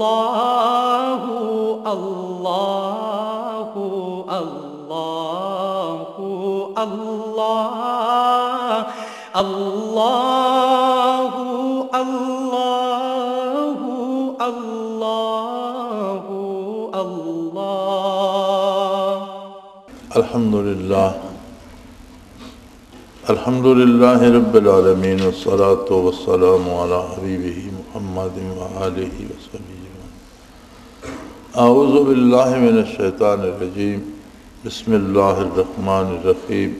اللہ اللہ اللہ اللہ اللہ اللہ اللہ اللہ الحمدللہ رب العالمین والصلاة والسلام علی حبیبہ محمد وآلہ وصحبہ اعوذ باللہ من الشیطان الرجیم بسم اللہ الرحمن الرحیم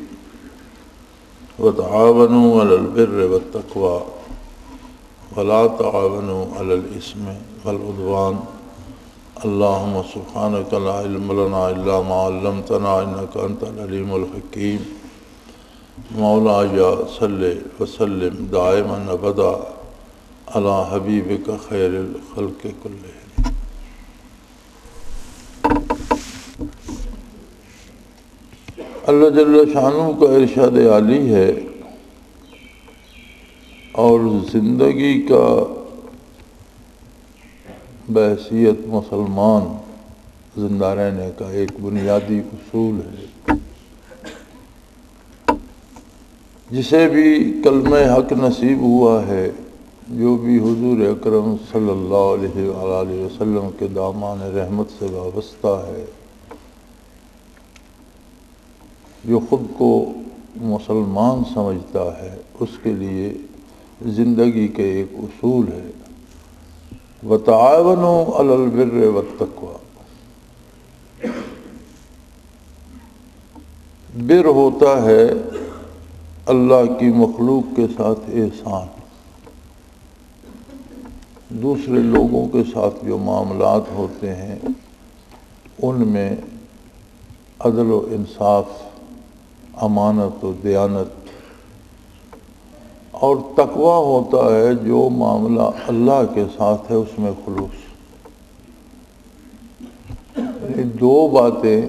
وتعاونوا علی البر والتقوی ولا تعاونوا علی الاثم والعدوان اللہم سبحانک لا علم لنا الا ما علمتنا انک انت العلیم الحکیم مولایا صلی وسلم دائما ابدا علی حبیبک خیر الخلق کلہم۔ اللہ جل شانہ کا ارشاد عالی ہے اور زندگی کا بحیثیت مسلمان زندہ رہنے کا ایک بنیادی اصول ہے، جسے بھی کلمہ حق نصیب ہوا ہے، جو بھی حضور اکرم صلی اللہ علیہ وآلہ وسلم کے دامان رحمت سے وابستہ ہے، جو خود کو مسلمان سمجھتا ہے، اس کے لیے زندگی کے ایک اصول ہے وَتَعَاوَنُوا عَلَى الْبِرِّ وَالتَّقْوَى۔ بر ہوتا ہے اللہ کی مخلوق کے ساتھ احسان، دوسرے لوگوں کے ساتھ جو معاملات ہوتے ہیں ان میں عدل و انصاف، امانت و دیانت، اور تقویٰ ہوتا ہے جو معاملہ اللہ کے ساتھ ہے اس میں خلوص۔ یعنی دو باتیں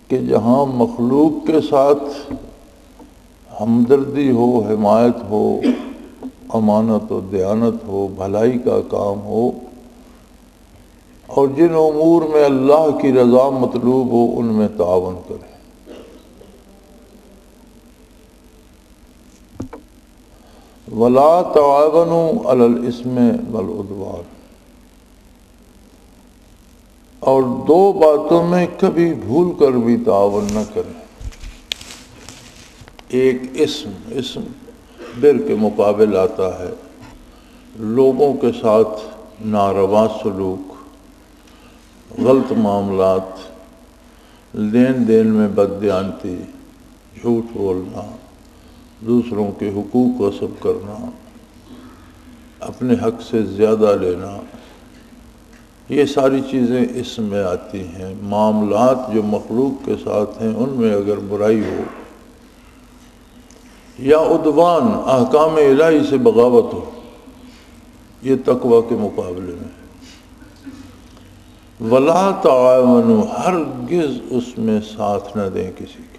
کہ جہاں مخلوق کے ساتھ ہمدردی ہو، حمایت ہو، امانت و دیانت ہو، بھلائی کا کام ہو، اور جن امور میں اللہ کی رضا مطلوب ہو ان میں تعاون کریں۔ وَلَا تَعَاوَنُوا عَلَى الْإِثْمِ وَالْعُدْوَانِ، اور دو باتوں میں کبھی بھول کر بھی تعاون نہ کریں۔ ایک اسم بر کے مقابل آتا ہے، لوگوں کے ساتھ ناروا سلوک، غلط معاملات، لین دین میں بددیانتی، جھوٹ بولنا، دوسروں کے حقوق غصب کرنا، اپنے حق سے زیادہ لینا، یہ ساری چیزیں اسم میں آتی ہیں۔ معاملات جو مخلوق کے ساتھ ہیں ان میں اگر برائی ہو، یا عدوان احکام الہی سے بغاوت ہو، یہ تقوی کے مقابلے میں۔ وَلَا تَعَاوَنُوا، ہرگز اس میں ساتھ نہ دیں کسی کے۔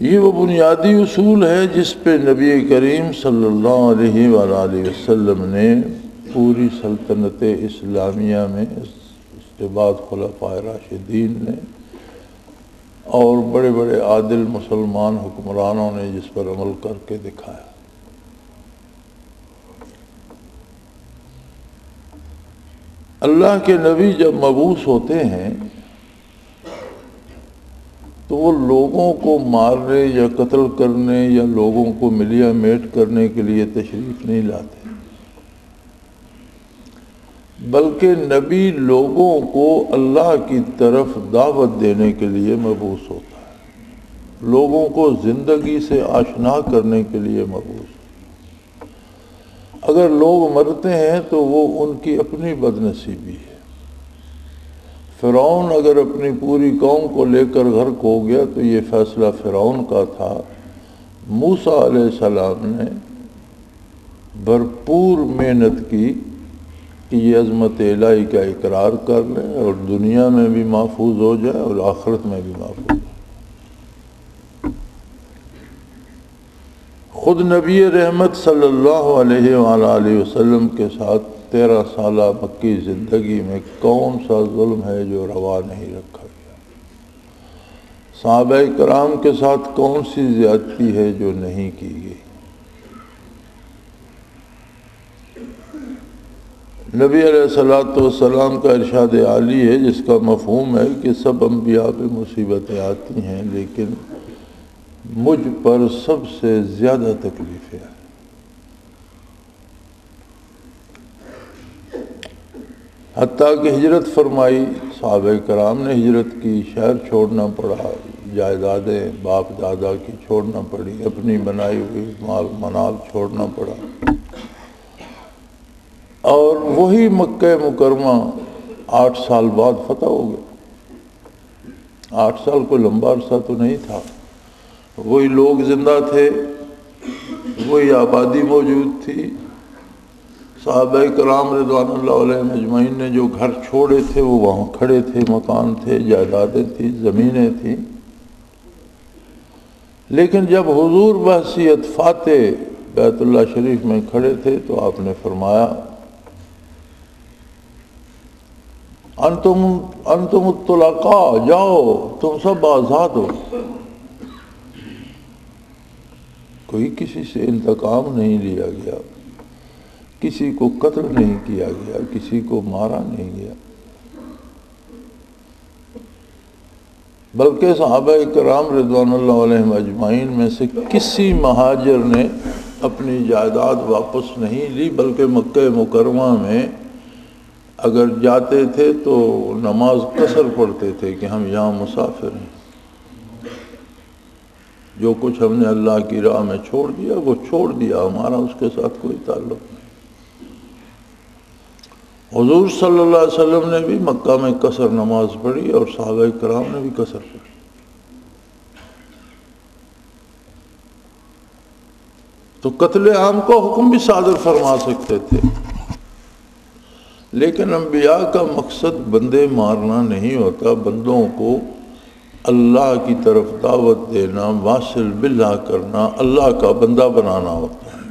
یہ وہ بنیادی اصول ہے جس پہ نبی کریم صلی اللہ علیہ وآلہ وسلم نے پوری سلطنت اسلامیہ میں، اس کے بعد خلفائے راشدین نے اور بڑے بڑے عادل مسلمان حکمرانوں نے جس پر عمل کر کے دکھایا۔ اللہ کے نبی جب مبعوث ہوتے ہیں تو وہ لوگوں کو مارنے یا قتل کرنے یا لوگوں کو ملیا میٹ کرنے کے لیے تشریف نہیں لاتے، بلکہ نبی لوگوں کو اللہ کی طرف دعوت دینے کے لیے مبعوث ہوتا ہے، لوگوں کو زندگی سے آشنا کرنے کے لیے مبعوث۔ اگر لوگ مرتے ہیں تو وہ ان کی اپنی بدنصیبی ہے۔ فرعون اگر اپنی پوری قوم کو لے کر غرق ہو گیا تو یہ فیصلہ فرعون کا تھا۔ موسیٰ علیہ السلام نے بھرپور محنت کی کہ یہ عظمت الہی کا اقرار کر لیں اور دنیا میں بھی محفوظ ہو جائے اور آخرت میں بھی محفوظ ہو۔ خود نبی رحمت صلی اللہ علیہ وآلہ وسلم کے ساتھ 13 سالہ مکی زندگی میں کون سا ظلم ہے جو روا نہیں رکھا گیا؟ صحابہ کرام کے ساتھ کون سی زیادتی ہے جو نہیں کی گئی؟ نبی علیہ الصلوۃ والسلام کا ارشاد عالی ہے جس کا مفہوم ہے کہ سب انبیاء پہ مصیبتیں آتی ہیں لیکن مجھ پر سب سے زیادہ تکلیفیں آئیں۔ حتیٰ کہ ہجرت فرمائی، صحابہ کرام نے ہجرت کی، شہر چھوڑنا پڑا، جائیدادیں باپ دادا کی چھوڑنا پڑی، اپنی بنائی ہوئی مال منال چھوڑنا پڑا، اور وہی مکہ مکرمہ 8 سال بعد فتح ہو گیا۔ 8 سال کو لمبا عرصہ تو نہیں تھا، وہی لوگ زندہ تھے، وہی آبادی موجود تھی۔ صحابہ کرام رضوان اللہ علیہم اجمعین نے جو گھر چھوڑے تھے وہ وہاں کھڑے تھے، مکان تھے، جائیدادیں تھیں، زمینیں تھیں۔ لیکن جب حضور بحیثیت فاتح بیت اللہ شریف میں کھڑے تھے تو آپ نے فرمایا انتم الطلقاء، جاؤ تم سب آزاد ہو۔ کوئی کسی سے انتقام نہیں لیا گیا، کسی کو قتل نہیں کیا گیا، کسی کو مارا نہیں گیا، بلکہ صحابہ کرام رضوان اللہ علیہم اجمعین میں سے کسی مہاجر نے اپنی جائیداد واپس نہیں لی، بلکہ مکہ مکرمہ میں اگر جاتے تھے تو نماز قصر پڑھتے تھے کہ ہم یہاں مسافر ہیں، جو کچھ ہم نے اللہ کی راہ میں چھوڑ دیا وہ چھوڑ دیا، ہمارا اس کے ساتھ کوئی تعلق نہیں۔ حضور صلی اللہ علیہ وسلم نے بھی مکہ میں قصر نماز پڑھی اور صحابہ کرام نے بھی قصر پڑھی۔ تو قتل عام کا حکم بھی صادر فرما سکتے تھے، لیکن انبیاء کا مقصد بندے مارنا نہیں ہوتا، بندوں کو اللہ کی طرف دعوت دینا، واصل باللہ کرنا، اللہ کا بندہ بنانا ہوتا ہے۔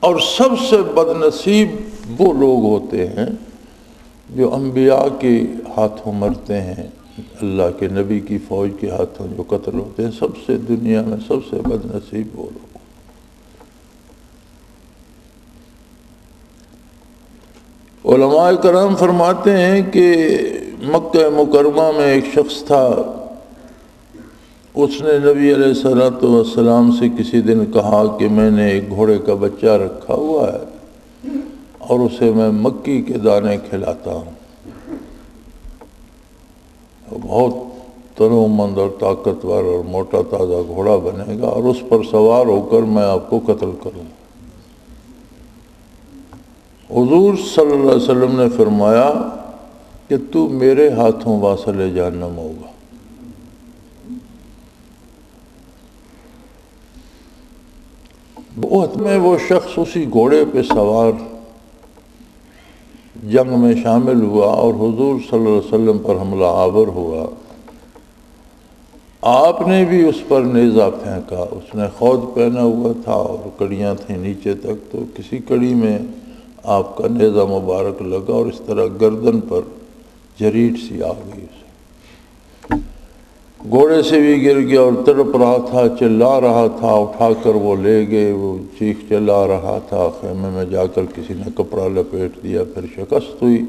اور سب سے بد نصیب وہ لوگ ہوتے ہیں جو انبیاء کے ہاتھوں مرتے ہیں، اللہ کے نبی کی فوج کے ہاتھوں جو قتل ہوتے ہیں، سب سے دنیا میں سب سے بد نصیب وہ لوگ۔ علماء کرام فرماتے ہیں کہ مکہ مکرمہ میں ایک شخص تھا، اس نے نبی علیہ الصلوۃ والسلام سے کسی دن کہا کہ میں نے ایک گھوڑے کا بچہ رکھا ہوا ہے اور اسے میں مکی کے دانے کھلاتا ہوں، بہت تنومند اور طاقتور اور موٹا تازہ گھوڑا بنے گا اور اس پر سوار ہو کر میں آپ کو قتل کروں۔ حضور صلی اللہ علیہ وسلم نے فرمایا کہ تو میرے ہاتھوں واصل جہنم ہوگا۔ احد میں وہ شخص اسی گھوڑے پہ سوار جنگ میں شامل ہوا اور حضور صلی اللہ علیہ وسلم پر حملہ آور ہوا۔ آپ نے بھی اس پر نیزہ پھینکا، اس نے خود پہنا ہوا تھا اور کڑیاں تھیں نیچے تک، تو کسی کڑی میں آپ کا نیزہ مبارک لگا اور اس طرح گردن پر جریٹ سی آ گئی اسے۔ گھوڑے سے بھی گر گیا اور تڑپ رہا تھا، چلا رہا تھا، اٹھا کر وہ لے گئے، وہ چیخ چلا رہا تھا، خیمے میں جا کر کسی نے کپڑا لپیٹ دیا، پھر شکست ہوئی۔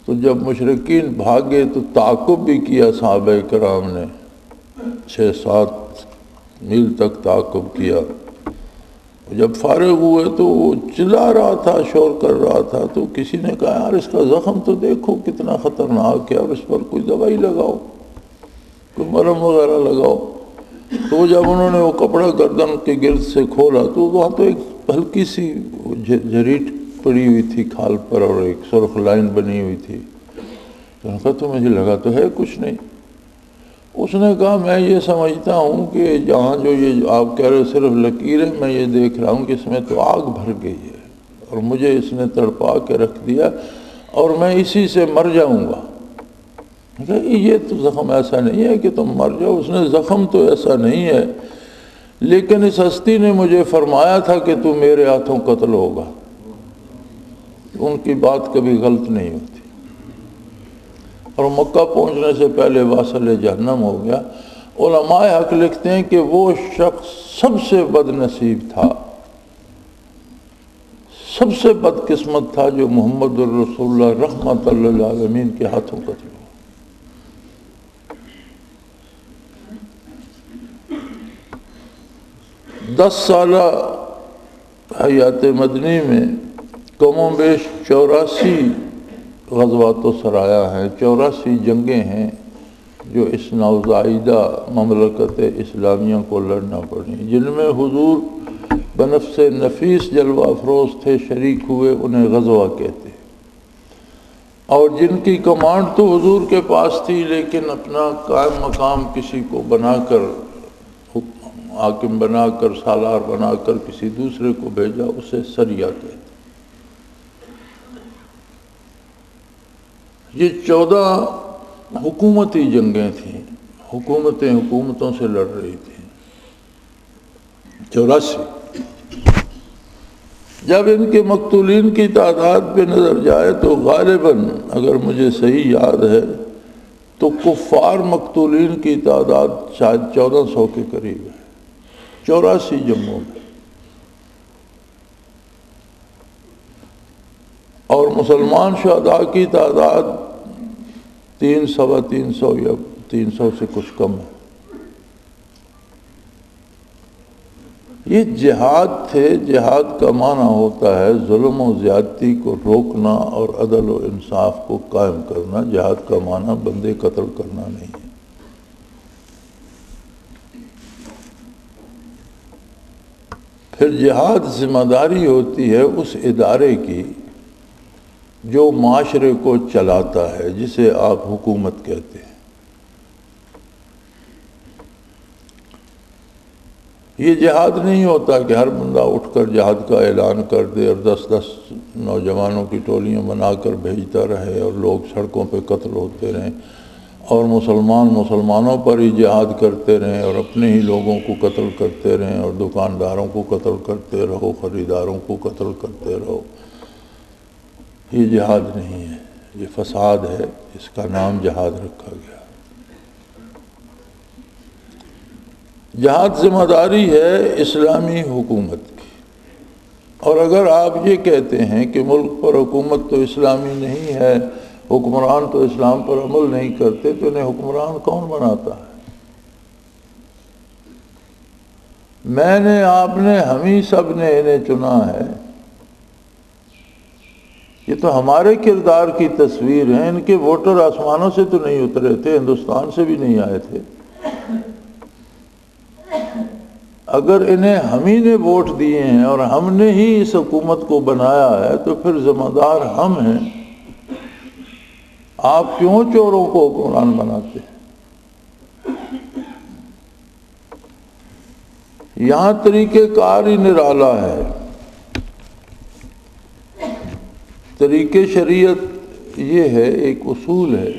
تو جب مشرکین بھاگے تو تعاقب بھی کیا صحابہ کرام نے، 6-7 میل تک تعاقب کیا۔ جب فارغ ہوئے تو وہ چلا رہا تھا، شور کر رہا تھا، تو کسی نے کہا یار اس کا زخم تو دیکھو کتنا خطرناک ہے اور اس پر کوئی دوائی لگاؤ، کوئی مرہم وغیرہ لگاؤ۔ تو جب انہوں نے وہ کپڑا گردن کے گرد سے کھولا تو وہاں تو ایک ہلکی سی جریٹ پڑی ہوئی تھی کھال پر اور ایک سرخ لائن بنی ہوئی تھی۔ تو انہوں نے کہا تو مجھے لگا تو ہے کچھ نہیں۔ اس نے کہا میں یہ سمجھتا ہوں کہ جہاں جو یہ آپ کہہ رہے صرف لکیریں، میں یہ دیکھ رہا ہوں کہ اس میں تو آگ بھر گئی ہے اور مجھے اس نے تڑپا کے رکھ دیا اور میں اسی سے مر جاؤں گا۔ کہ یہ تو زخم ایسا نہیں ہے کہ تم مر جاؤ، اس نے زخم تو ایسا نہیں ہے، لیکن اس ہستی نے مجھے فرمایا تھا کہ تو میرے ہاتھوں قتل ہوگا۔ ان کی بات کبھی غلط نہیں ہوتی، اور مکہ پہنچنے سے پہلے واصل جہنم ہو گیا۔ علماء حق لکھتے ہیں کہ وہ شخص سب سے بد نصیب تھا، سب سے بدقسمت تھا جو محمد الرسول اللہ رحمت للعالمین کے ہاتھوں قتل ہوا۔ 10 سالہ حیات مدنی میں کم و بیش 84 غزوات و سرایا ہیں، 84 جنگیں ہیں جو اس نوزائیدہ مملکت اسلامیہ کو لڑنا پڑی، جن میں حضور بنفس نفیس جلوہ افروز تھے، شریک ہوئے، انہیں غزوہ کہتے ہیں۔ اور جن کی کمانڈ تو حضور کے پاس تھی، لیکن اپنا قائم مقام کسی کو بنا کر، حاکم بنا کر، سالار بنا کر کسی دوسرے کو بھیجا، اسے سریہ کہتے ہیں۔ یہ 14 حکومتی جنگیں تھیں، حکومتیں حکومتوں سے لڑ رہی تھیں۔ 84 جب ان کے مقتولین کی تعداد پہ نظر جائے تو غالباً، اگر مجھے صحیح یاد ہے، تو کفار مقتولین کی تعداد شاید 1400 کے قریب ہے 84 جنگوں میں، اور مسلمان شہداء کی تعداد 300 یا 300 سے کچھ کم ہے۔ یہ جہاد تھے۔ جہاد کا معنی ہوتا ہے ظلم و زیادتی کو روکنا اور عدل و انصاف کو قائم کرنا۔ جہاد کا معنی بندے قتل کرنا نہیں ہے۔ پھر جہاد ذمہ داری ہوتی ہے اس ادارے کی جو معاشرے کو چلاتا ہے، جسے آپ حکومت کہتے ہیں۔ یہ جہاد نہیں ہوتا کہ ہر بندہ اٹھ کر جہاد کا اعلان کر دے اور 10 نوجوانوں کی ٹولیاں بنا کر بھیجتا رہے اور لوگ سڑکوں پہ قتل ہوتے رہیں، اور مسلمانوں پر ہی جہاد کرتے رہیں اور اپنے ہی لوگوں کو قتل کرتے رہیں، اور دکانداروں کو قتل کرتے رہو، خریداروں کو قتل کرتے رہو۔ یہ جہاد نہیں ہے، یہ فساد ہے، اس کا نام جہاد رکھا گیا۔ جہاد ذمہ داری ہے اسلامی حکومت کی، اور اگر آپ یہ کہتے ہیں کہ ملک پر حکومت تو اسلامی نہیں ہے، حکمران تو اسلام پر عمل نہیں کرتے، تو انہیں حکمران کون بناتا ہے؟ میں نے، آپ نے، ہم ہی سب نے انہیں چنا ہے۔ یہ تو ہمارے کردار کی تصویر ہے۔ ان کے ووٹر آسمانوں سے تو نہیں اترے تھے، ہندوستان سے بھی نہیں آئے تھے۔ اگر انہیں ہم ہی نے ووٹ دیے ہیں اور ہم نے ہی اس حکومت کو بنایا ہے، تو پھر ذمہ دار ہم ہیں۔ آپ کیوں چوروں کو حکمران بناتے ہیں؟ یہاں طریقہ کار ہی نرالا ہے۔ طریقہ شریعت یہ ہے، ایک اصول ہے۔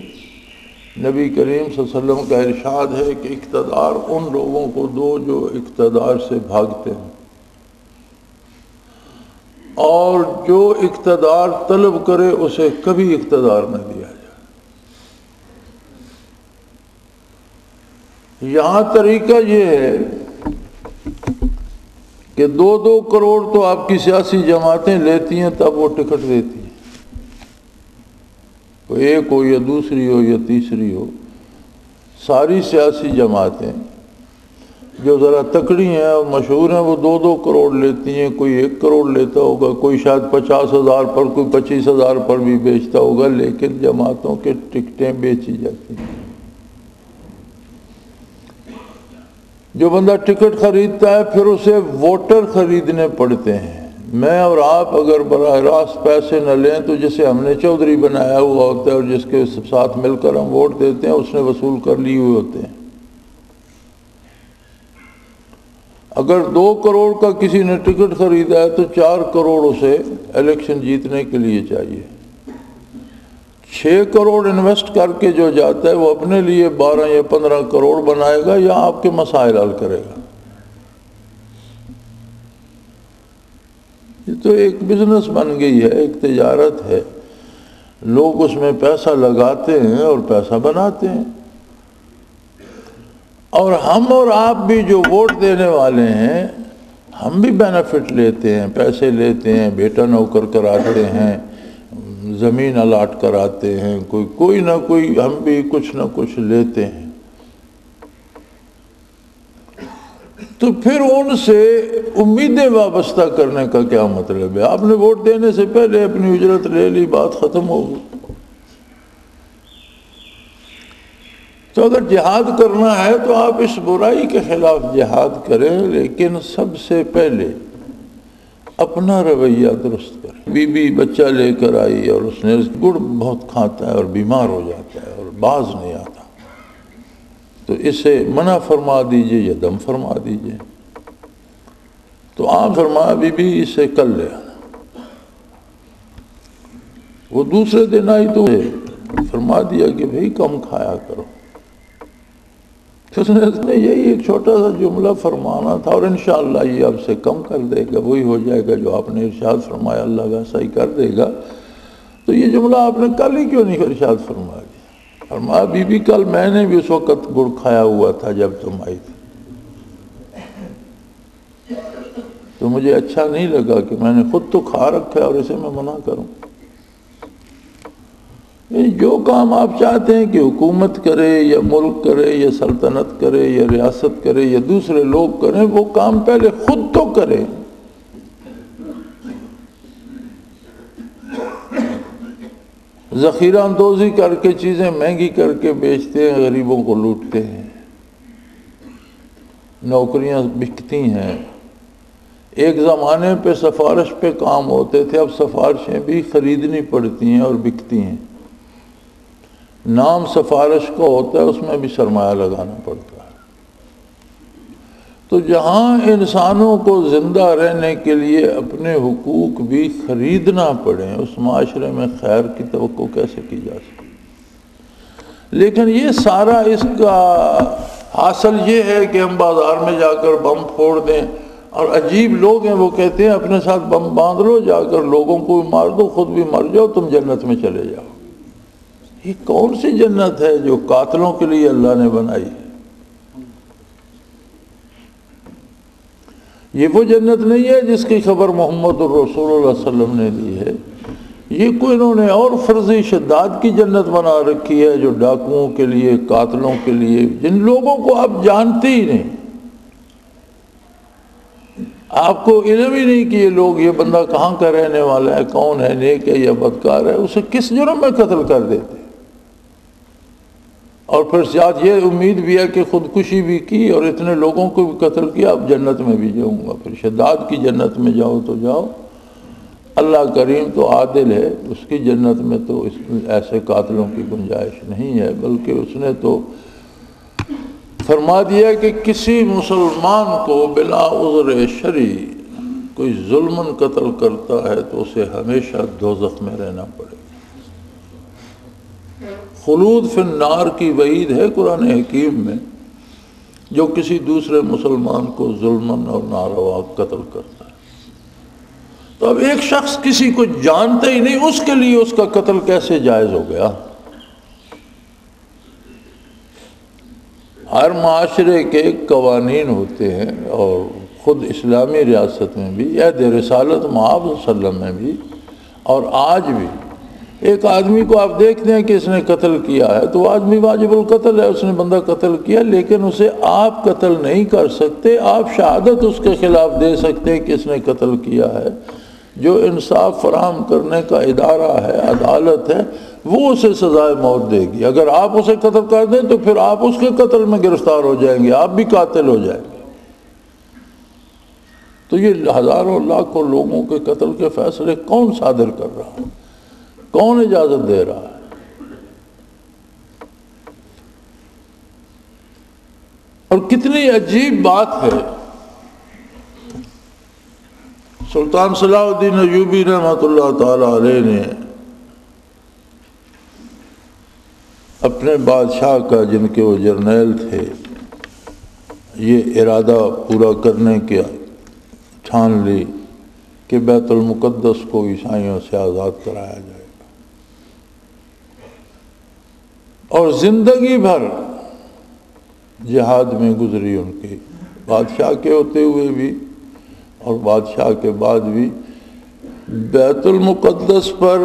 نبی کریم صلی اللہ علیہ وسلم کا ارشاد ہے کہ اقتدار ان لوگوں کو دو جو اقتدار سے بھاگتے ہیں، اور جو اقتدار طلب کرے اسے کبھی اقتدار نہ دیا جائے۔ یہاں طریقہ یہ ہے کہ 2 کروڑ تو آپ کی سیاسی جماعتیں لیتی ہیں، تب وہ ٹکٹ دیتی ہیں، کوئی ایک ہو یا دوسری ہو یا تیسری ہو۔ ساری سیاسی جماعتیں جو ذرا تکڑی ہیں اور مشہور ہیں، وہ 2 کروڑ لیتی ہیں، کوئی 1 کروڑ لیتا ہوگا، کوئی شاید 50,000 پر، کوئی 25,000 پر بھی بیچتا ہوگا، لیکن جماعتوں کے ٹکٹیں بیچی جاتی ہیں۔ جو بندہ ٹکٹ خریدتا ہے پھر اسے ووٹر خریدنے پڑتے ہیں۔ میں اور آپ اگر براہ راست پیسے نہ لیں تو جسے ہم نے چودھری بنایا ہوا ہوتا ہے اور جس کے ساتھ مل کر ہم ووٹ دیتے ہیں، اس نے وصول کر لیے ہوئے ہوتے ہیں۔ اگر 2 کروڑ کا کسی نے ٹکٹ خریدا ہے تو 4 کروڑ اسے الیکشن جیتنے کے لیے چاہیے۔ 6 کروڑ انویسٹ کر کے جو جاتا ہے وہ اپنے لیے 12 یا 15 کروڑ بنائے گا یا آپ کے مسائل حل کرے گا؟ یہ تو ایک بزنس بن گئی ہے، ایک تجارت ہے، لوگ اس میں پیسہ لگاتے ہیں اور پیسہ بناتے ہیں۔ اور ہم اور آپ بھی جو ووٹ دینے والے ہیں، ہم بھی بینیفٹ لیتے ہیں، پیسے لیتے ہیں، بیٹا نوکر کراتے ہیں، زمین الاٹ کراتے ہیں، کوئی نہ کوئی ہم بھی کچھ نہ کچھ لیتے ہیں۔ تو پھر ان سے امیدیں وابستہ کرنے کا کیا مطلب ہے؟ آپ نے ووٹ دینے سے پہلے اپنی اجرت لے لی، بات ختم ہو گئی۔ تو اگر جہاد کرنا ہے تو آپ اس برائی کے خلاف جہاد کریں، لیکن سب سے پہلے اپنا رویہ درست کریں۔ بی بی بچہ لے کر آئی اور اس نے گڑ بہت کھاتا ہے اور بیمار ہو جاتا ہے اور باز نہیں آتا، تو اسے منع فرما دیجئے یا دم فرما دیجئے۔ تو آپ فرمایا بی بی اسے کل لے آنا۔ وہ دوسرے دن آئی تو فرما دیا کہ بھئی کم کھایا کرو۔ اس نے یہی ایک چھوٹا سا جملہ فرمانا تھا اور انشاءاللہ یہ اب سے کم کر دے گا، وہی ہو جائے گا جو آپ نے ارشاد فرمایا، اللہ ویسا ہی کر دے گا۔ تو یہ جملہ آپ نے کل ہی کیوں نہیں ارشاد فرمایا؟ فرمایا بی بی کل میں نے بھی اس وقت گڑ کھایا ہوا تھا جب تم آئی تھی، تو مجھے اچھا نہیں لگا کہ میں نے خود تو کھا رکھا ہے اور اسے میں منع کروں۔ جو کام آپ چاہتے ہیں کہ حکومت کرے یا ملک کرے یا سلطنت کرے یا ریاست کرے یا دوسرے لوگ کریں، وہ کام پہلے خود تو کریں۔ ذخیرہ اندوزی کر کے چیزیں مہنگی کر کے بیچتے ہیں، غریبوں کو لوٹتے ہیں، نوکریاں بکتی ہیں۔ ایک زمانے پہ سفارش پہ کام ہوتے تھے، اب سفارشیں بھی خریدنی پڑتی ہیں اور بکتی ہیں۔ نام سفارش کا ہوتا ہے، اس میں بھی سرمایہ لگانا پڑتا ہے۔ تو جہاں انسانوں کو زندہ رہنے کے لیے اپنے حقوق بھی خریدنا پڑیں، اس معاشرے میں خیر کی توقع کیسے کی جا سکتی؟ لیکن یہ سارا اس کا حاصل یہ ہے کہ ہم بازار میں جا کر بم پھوڑ دیں، اور عجیب لوگ ہیں وہ کہتے ہیں اپنے ساتھ بم باندھ لو، جا کر لوگوں کو بھی مار دو، خود بھی مر جاؤ، تم جنت میں چلے جاؤ۔ یہ کون سی جنت ہے جو قاتلوں کے لیے اللہ نے بنائی ہے؟ یہ وہ جنت نہیں ہے جس کی خبر محمد الرسول اللہ صلی اللہ علیہ وسلم نے دی ہے۔ یہ کوئی انہوں نے اور فرضی شداد کی جنت بنا رکھی ہے، جو ڈاکوؤں کے لیے، قاتلوں کے لیے، جن لوگوں کو آپ جانتے ہی نہیں، آپ کو علم ہی نہیں کہ یہ لوگ، یہ بندہ کہاں کا رہنے والا ہے، کون ہے، نیک ہے یا بدکار ہے، اسے کس جرم میں قتل کر دیتے، اور پھر ساتھ یہ امید بھی ہے کہ خودکشی بھی کی اور اتنے لوگوں کو بھی قتل کیا، اب جنت میں بھی جاؤں گا۔ پھر شداد کی جنت میں جاؤ تو جاؤ، اللہ کریم تو عادل ہے، اس کی جنت میں تو ایسے قاتلوں کی گنجائش نہیں ہے، بلکہ اس نے تو فرما دیا کہ کسی مسلمان کو بلا عذر شرعی کوئی ظلماً قتل کرتا ہے تو اسے ہمیشہ دوزخ میں رہنا پڑے۔ خلود فی النار کی وعید ہے قرآن حکیم میں، جو کسی دوسرے مسلمان کو ظلماً اور ناروا قتل کرتا ہے۔ تو اب ایک شخص کسی کو جانتا ہی نہیں، اس کے لیے اس کا قتل کیسے جائز ہو گیا؟ ہر معاشرے کے قوانین ہوتے ہیں، اور خود اسلامی ریاست میں بھی، عہد رسالت مآب صلی اللہ علیہ وسلم میں بھی، اور آج بھی ایک آدمی کو آپ دیکھتے ہیں کہ اس نے قتل کیا ہے تو وہ آدمی واجب القتل ہے، اس نے بندہ قتل کیا، لیکن اسے آپ قتل نہیں کر سکتے، آپ شہادت اس کے خلاف دے سکتے ہیں کہ اس نے قتل کیا ہے۔ جو انصاف فراہم کرنے کا ادارہ ہے، عدالت ہے، وہ اسے سزائے موت دے گی۔ اگر آپ اسے قتل کر دیں تو پھر آپ اس کے قتل میں گرفتار ہو جائیں گے، آپ بھی قاتل ہو جائیں گے۔ تو یہ ہزاروں لاکھوں لوگوں کے قتل کے فیصلے کون صادر کر رہا ہے؟ کون اجازت دے رہا ہے؟ اور کتنی عجیب بات ہے، سلطان صلاح الدین ایوبی رحمۃ اللہ تعالی علیہ نے اپنے بادشاہ کا، جن کے وہ جرنیل تھے، یہ ارادہ پورا کرنے کے ٹھان لی کہ بیت المقدس کو عیسائیوں سے آزاد کرایا جائے گا، اور زندگی بھر جہاد میں گزری ان کی، بادشاہ کے ہوتے ہوئے بھی اور بادشاہ کے بعد بھی۔ بیت المقدس پر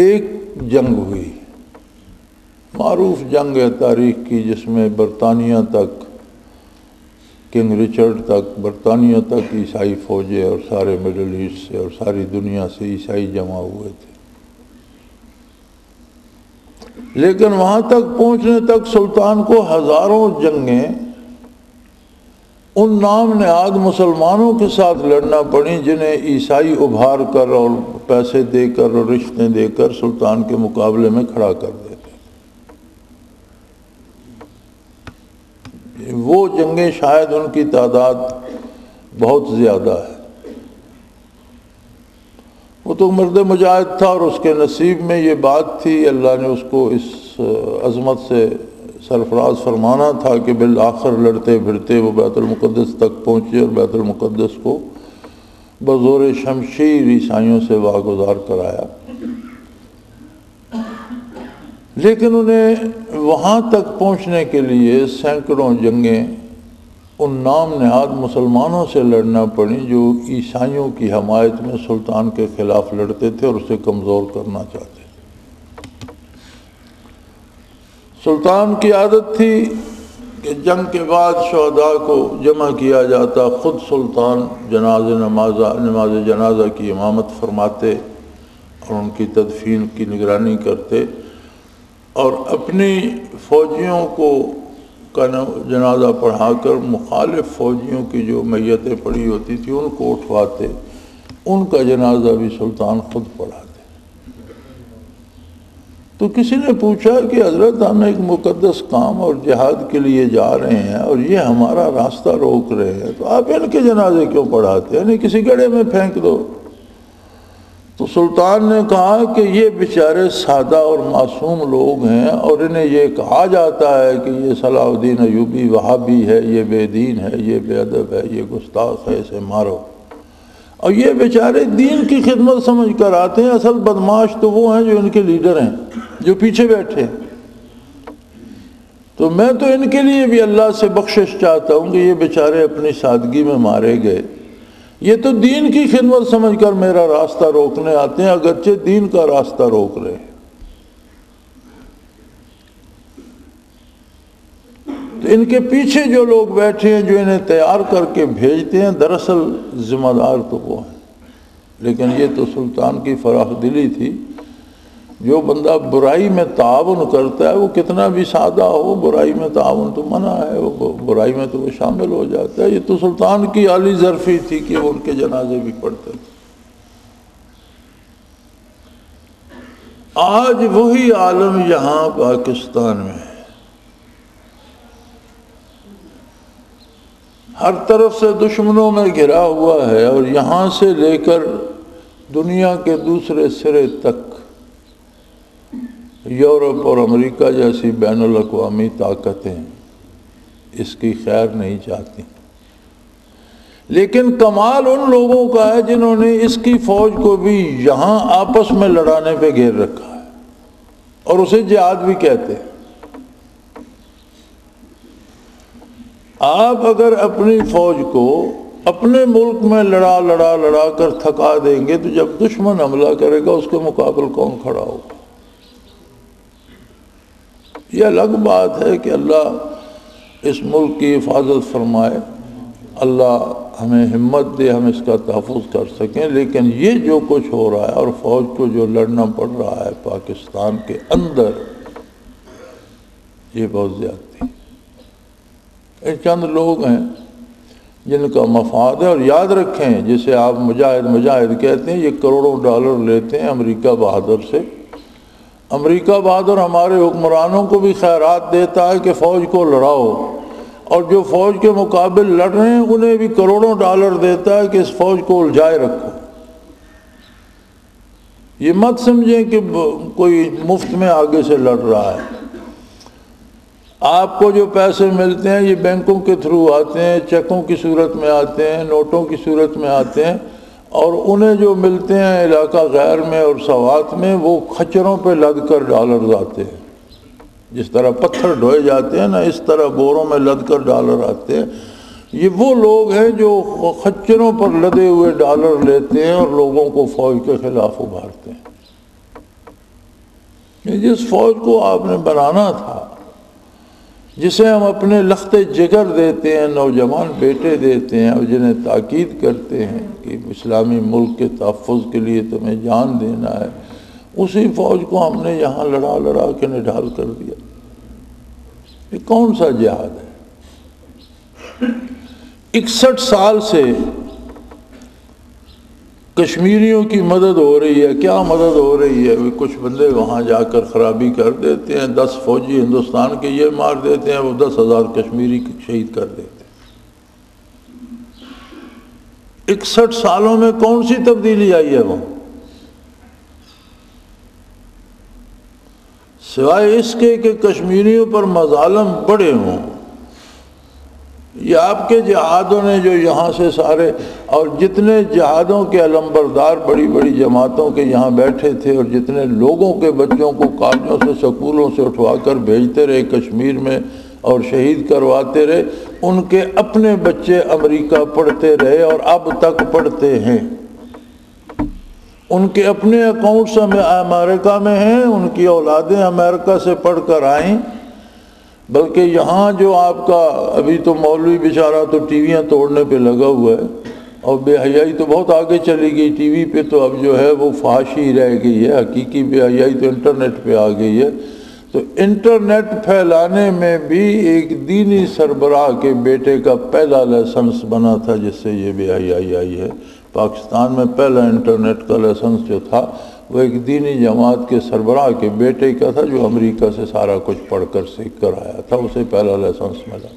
ایک جنگ ہوئی، معروف جنگ ہے تاریخ کی، جس میں برطانیہ تک، کنگ رچرڈ تک، برطانیہ تک عیسائی فوجیں اور سارے مڈل ایسٹ سے اور ساری دنیا سے عیسائی جمع ہوئے تھے، لیکن وہاں تک پہنچنے تک سلطان کو ہزاروں جنگیں ان نام نہاد مسلمانوں کے ساتھ لڑنا پڑیں، جنہیں عیسائی ابھار کر اور پیسے دے کر اور رشوتیں دے کر سلطان کے مقابلے میں کھڑا کر دیتے۔ وہ جنگیں شاید ان کی تعداد بہت زیادہ ہے۔ وہ تو مرد مجاہد تھا، اور اس کے نصیب میں یہ بات تھی، اللہ نے اس کو اس عظمت سے سرفراز فرمانا تھا کہ بالآخر لڑتے پھرتے وہ بیت المقدس تک پہنچے، اور بیت المقدس کو بزور شمشیر عیسائیوں سے واگزار کرایا۔ لیکن انہیں وہاں تک پہنچنے کے لیے سینکڑوں جنگیں ان نام نہاد مسلمانوں سے لڑنا پڑیں، جو عیسائیوں کی حمایت میں سلطان کے خلاف لڑتے تھے اور اسے کمزور کرنا چاہتے تھے۔ سلطان کی عادت تھی کہ جنگ کے بعد شہداء کو جمع کیا جاتا، خود سلطان نماز جنازہ کی امامت فرماتے اور ان کی تدفین کی نگرانی کرتے، اور اپنی فوجیوں کو کا جنازہ پڑھا کر مخالف فوجیوں کی جو میتیں پڑی ہوتی تھی ان کو اٹھواتے، ان کا جنازہ بھی سلطان خود پڑھاتے۔ تو کسی نے پوچھا کہ حضرت ہم ایک مقدس کام اور جہاد کے لیے جا رہے ہیں اور یہ ہمارا راستہ روک رہے ہیں، تو آپ ان کے جنازے کیوں پڑھاتے ہیں، یعنی کسی گڑھے میں پھینک دو۔ تو سلطان نے کہا کہ یہ بیچارے سادہ اور معصوم لوگ ہیں، اور انہیں یہ کہا جاتا ہے کہ یہ صلاح الدین ایوبی وہابی ہے، یہ بے دین ہے، یہ بے ادب ہے، یہ گستاخ ہے، اسے مارو۔ اور یہ بیچارے دین کی خدمت سمجھ کر آتے ہیں، اصل بدماش تو وہ ہیں جو ان کے لیڈر ہیں، جو پیچھے بیٹھے۔ تو میں تو ان کے لیے بھی اللہ سے بخشش چاہتا ہوں کہ یہ بیچارے اپنی سادگی میں مارے گئے، یہ تو دین کی خدمت سمجھ کر میرا راستہ روکنے آتے ہیں، اگرچہ دین کا راستہ روک رہے ہیں۔ تو ان کے پیچھے جو لوگ بیٹھے ہیں، جو انہیں تیار کر کے بھیجتے ہیں، دراصل ذمہ دار تو وہ ہیں۔ لیکن یہ تو سلطان کی فراخ دلی تھی، جو بندہ برائی میں تعاون کرتا ہے، وہ کتنا بھی سادہ ہو، برائی میں تعاون تو منع ہے، وہ برائی میں تو وہ شامل ہو جاتا ہے۔ یہ تو سلطان کی عالی ظرفی تھی کہ وہ ان کے جنازے بھی پڑھتے تھے۔ آج وہی عالم یہاں پاکستان میں ہے، ہر طرف سے دشمنوں میں گھرا ہوا ہے، اور یہاں سے لے کر دنیا کے دوسرے سرے تک یورپ اور امریکہ جیسی بین الاقوامی طاقتیں اس کی خیر نہیں چاہتی۔ لیکن کمال ان لوگوں کا ہے جنہوں نے اس کی فوج کو بھی یہاں آپس میں لڑانے پہ گھیر رکھا ہے، اور اسے جہاد بھی کہتے ہیں۔ آپ اگر اپنی فوج کو اپنے ملک میں لڑا کر تھکا دیں گے، تو جب دشمن حملہ کرے گا اس کے مقابل کون کھڑا ہوگا؟ یہ الگ بات ہے کہ اللہ اس ملک کی حفاظت فرمائے، اللہ ہمیں ہمت دے ہم اس کا تحفظ کر سکیں، لیکن یہ جو کچھ ہو رہا ہے اور فوج کو جو لڑنا پڑ رہا ہے پاکستان کے اندر، یہ بہت زیادتی ہے۔ چند لوگ ہیں جن کا مفاد ہے، اور یاد رکھیں جسے آپ مجاہد کہتے ہیں، یہ کروڑوں ڈالر لیتے ہیں امریکہ بہادر سے۔ امریکہ بہادر ہمارے حکمرانوں کو بھی خیرات دیتا ہے کہ فوج کو لڑاؤ، اور جو فوج کے مقابل لڑ رہے ہیں انہیں بھی کروڑوں ڈالر دیتا ہے کہ اس فوج کو الجھائے رکھو۔ یہ مت سمجھیں کہ کوئی مفت میں آگے سے لڑ رہا ہے، آپ کو جو پیسے ملتے ہیں یہ بینکوں کے تھرو آتے ہیں، چیکوں کی صورت میں آتے ہیں، نوٹوں کی صورت میں آتے ہیں، اور انہیں جو ملتے ہیں علاقہ غیر میں اور سوات میں وہ کھچروں پہ لد کر ڈالرز آتے ہیں۔ جس طرح پتھر ڈھوئے جاتے ہیں نا، اس طرح بوروں میں لد کر ڈالر آتے ہیں۔ یہ وہ لوگ ہیں جو خچروں پر لدے ہوئے ڈالر لیتے ہیں اور لوگوں کو فوج کے خلاف ابھارتے ہیں۔ جس فوج کو آپ نے بنانا تھا، جسے ہم اپنے لخت جگر دیتے ہیں، نوجوان بیٹے دیتے ہیں اور جنہیں تاکید کرتے ہیں کہ اسلامی ملک کے تحفظ کے لیے تمہیں جان دینا ہے، اسی فوج کو ہم نے یہاں لڑا لڑا کے نڈھال کر دیا۔ یہ کون سا جہاد ہے؟ 61 سال سے کشمیریوں کی مدد ہو رہی ہے۔ کیا مدد ہو رہی ہے؟ کچھ بندے وہاں جا کر خرابی کر دیتے ہیں، 10 فوجی ہندوستان کے یہ مار دیتے ہیں، وہ 10,000 کشمیری شہید کر دیتے ہیں۔ 61 سالوں میں کون سی تبدیلی آئی ہے وہاں؟ سوائے اس کے کہ کشمیریوں پر مظالم بڑے ہوں۔ یہ آپ کے جہادوں نے جو یہاں سے سارے، اور جتنے جہادوں کے علمبردار بڑی بڑی جماعتوں کے یہاں بیٹھے تھے، اور جتنے لوگوں کے بچوں کو کالجوں سے سکولوں سے اٹھوا کر بھیجتے رہے کشمیر میں اور شہید کرواتے رہے، ان کے اپنے بچے امریکہ پڑھتے رہے اور اب تک پڑھتے ہیں۔ ان کے اپنے اکاؤنٹس امریکہ میں ہیں، ان کی اولادیں امریکہ سے پڑھ کر آئیں۔ بلکہ یہاں جو آپ کا ابھی تو مولوی بیچارہ تو ٹی ویاں توڑنے پہ لگا ہوا ہے، اور بے حیائی تو بہت آگے چلی گئی۔ ٹی وی پہ تو اب جو ہے وہ فحاشی رہ گئی ہے، حقیقی بے حیائی تو انٹرنیٹ پہ آ گئی ہے۔ تو انٹرنیٹ پھیلانے میں بھی ایک دینی سربراہ کے بیٹے کا پہلا لائسنس بنا تھا، جس سے یہ بے حیائی آئی ہے۔ پاکستان میں پہلا انٹرنیٹ کا لائسنس جو تھا وہ ایک دینی جماعت کے سربراہ کے بیٹے کا تھا، جو امریکہ سے سارا کچھ پڑھ کر سیکھ کر آیا تھا، اسے پہلا لائسنس ملا۔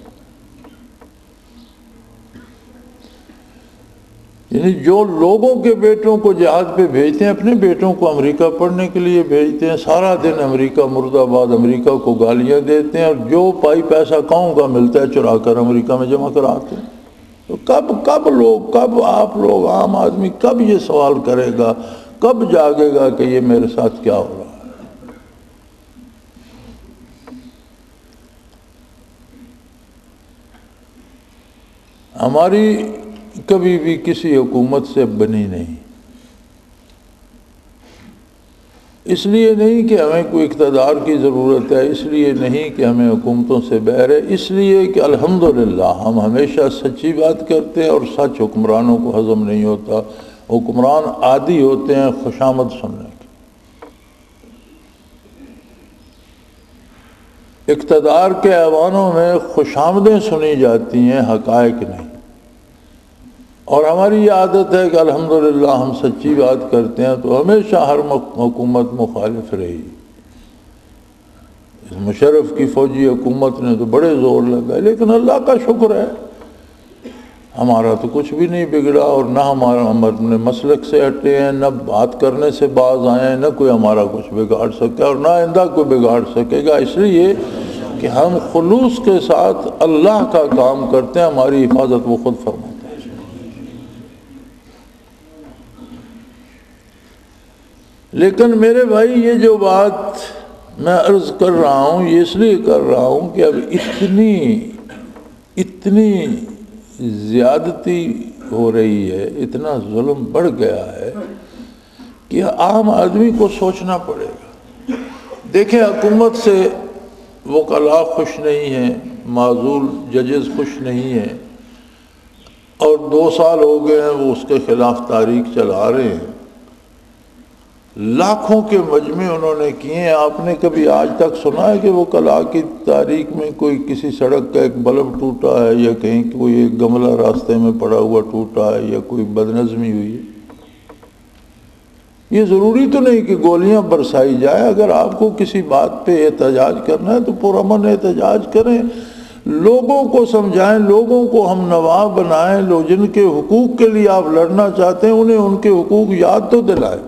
یعنی جو لوگوں کے بیٹوں کو جہاد پہ بھیجتے ہیں، اپنے بیٹوں کو امریکہ پڑھنے کے لیے بھیجتے ہیں، سارا دن امریکہ مرد آباد، امریکہ کو گالیاں دیتے ہیں، اور جو پائی پیسہ کہوں کا ملتا ہے چرا کر امریکہ میں جمع کراتے ہیں۔ تو کب آپ لوگ عام آدمی کب یہ سوال کرے گا، کب جاگے گا کہ یہ میرے ساتھ کیا ہو رہا ہے؟ ہماری کبھی بھی کسی حکومت سے بنی نہیں، اس لیے نہیں کہ ہمیں کوئی اقتدار کی ضرورت ہے، اس لیے نہیں کہ ہمیں حکومتوں سے بہر ہے، اس لیے کہ الحمدللہ ہم ہمیشہ سچی بات کرتے ہیں، اور سچ حکمرانوں کو ہضم نہیں ہوتا۔ حکمران عادی ہوتے ہیں خوشامد سننے کے۔ اقتدار کے ایوانوں میں خوشامدیں سنی جاتی ہیں، حقائق نہیں۔ اور ہماری یہ عادت ہے کہ الحمدللہ ہم سچی بات کرتے ہیں، تو ہمیشہ ہر حکومت مخالف رہی۔ مشرف کی فوجی حکومت نے تو بڑے زور لگائے، لیکن اللہ کا شکر ہے ہمارا تو کچھ بھی نہیں بگڑا، اور نہ ہم اپنے مسلک سے ہٹے ہیں، نہ بات کرنے سے باز آئے ہیں، نہ کوئی ہمارا کچھ بگاڑ سکتا، اور نہ آئندہ کوئی بگاڑ سکے گا، اس لیے کہ ہم خلوص کے ساتھ اللہ کا کام کرتے ہیں، ہماری حفاظت وہ خود فرماتا ہے۔ لیکن میرے بھائی، یہ جو بات میں عرض کر رہا ہوں، یہ اس لیے کر رہا ہوں کہ اب اتنی زیادتی ہو رہی ہے، اتنا ظلم بڑھ گیا ہے کہ عام آدمی کو سوچنا پڑے گا۔ دیکھیں، حکومت سے وکلاء خوش نہیں ہیں، معزول ججز خوش نہیں ہیں، اور 2 سال ہو گئے ہیں وہ اس کے خلاف تحریک چلا رہے ہیں۔ لاکھوں کے مجمع انہوں نے کیے ہیں۔ آپ نے کبھی آج تک سنا ہے کہ وکلاء کی تحریک میں کوئی کسی سڑک کا ایک بلب ٹوٹا ہے، یا کہیں کوئی ایک گملہ راستے میں پڑا ہوا ٹوٹا ہے، یا کوئی بدنظمی ہوئی ہے؟ یہ ضروری تو نہیں کہ گولیاں برسائی جائے۔ اگر آپ کو کسی بات پہ احتجاج کرنا ہے تو پرامن احتجاج کریں، لوگوں کو سمجھائیں، لوگوں کو ہم نوا بنائیں، لوگ جن کے حقوق کے لیے آپ لڑنا چاہتے ہیں انہیں ان کے حقوق یاد تو دلائیں۔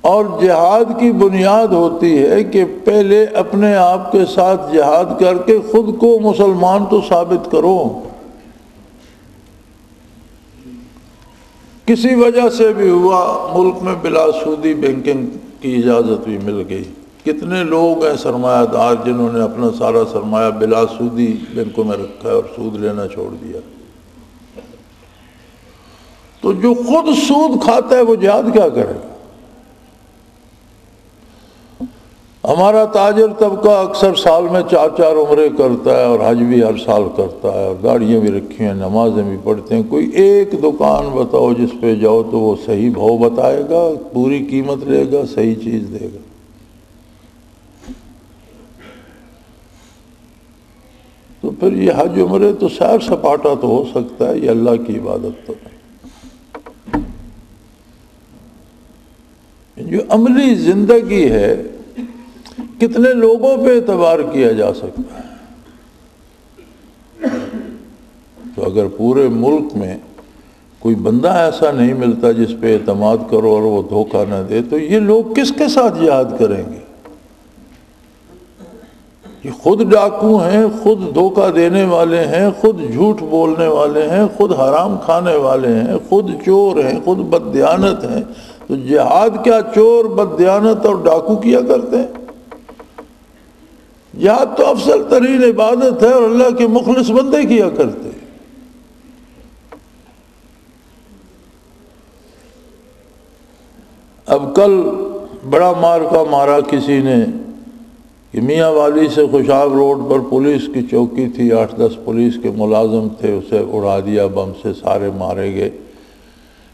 اور جہاد کی بنیاد ہوتی ہے کہ پہلے اپنے آپ کے ساتھ جہاد کر کے خود کو مسلمان تو ثابت کرو. کسی وجہ سے بھی ہوا ملک میں بلا سودی بینکنگ کی اجازت بھی مل گئی. کتنے لوگ ہیں سرمایہ دار جنہوں نے اپنا سارا سرمایہ بلا سودی بینکوں میں رکھا ہے اور سود لینا چھوڑ دیا. تو جو خود سود کھاتا ہے وہ جہاد کیا کرے گا؟ ہمارا تاجر طبقہ اکثر سال میں 4 عمرے کرتا ہے اور حج بھی ہر سال کرتا ہے اور گاڑیاں بھی رکھی ہیں، نمازیں بھی پڑھتے ہیں. کوئی ایک دکان بتاؤ جس پہ جاؤ تو وہ صحیح بھاؤ بتائے گا، پوری قیمت لے گا، صحیح چیز دے گا. تو پھر یہ حج عمرے تو سیر سپاٹا تو ہو سکتا ہے، یہ اللہ کی عبادت تو نہیں. جو عملی زندگی ہے کتنے لوگوں پہ اعتبار کیا جا سکتا ہے؟ تو اگر پورے ملک میں کوئی بندہ ایسا نہیں ملتا جس پہ اعتماد کرو اور وہ دھوکہ نہ دے تو یہ لوگ کس کے ساتھ جہاد کریں گے؟ یہ خود ڈاکو ہیں، خود دھوکہ دینے والے ہیں، خود جھوٹ بولنے والے ہیں، خود حرام کھانے والے ہیں، خود چور ہیں، خود بددیانت ہیں. تو جہاد کیا چور بددیانت اور ڈاکو کیا کرتے ہیں؟ جہاد تو افضل ترین عبادت ہے اور اللہ کے مخلص بندے کیا کرتے ہیں. اب کل بڑا مار کا مارا کسی نے کہ میاں والی سے خوشاب روڈ پر پولیس کی چوکی تھی، 8-10 پولیس کے ملازم تھے، اسے اڑا دیا بم سے، سارے مارے گئے.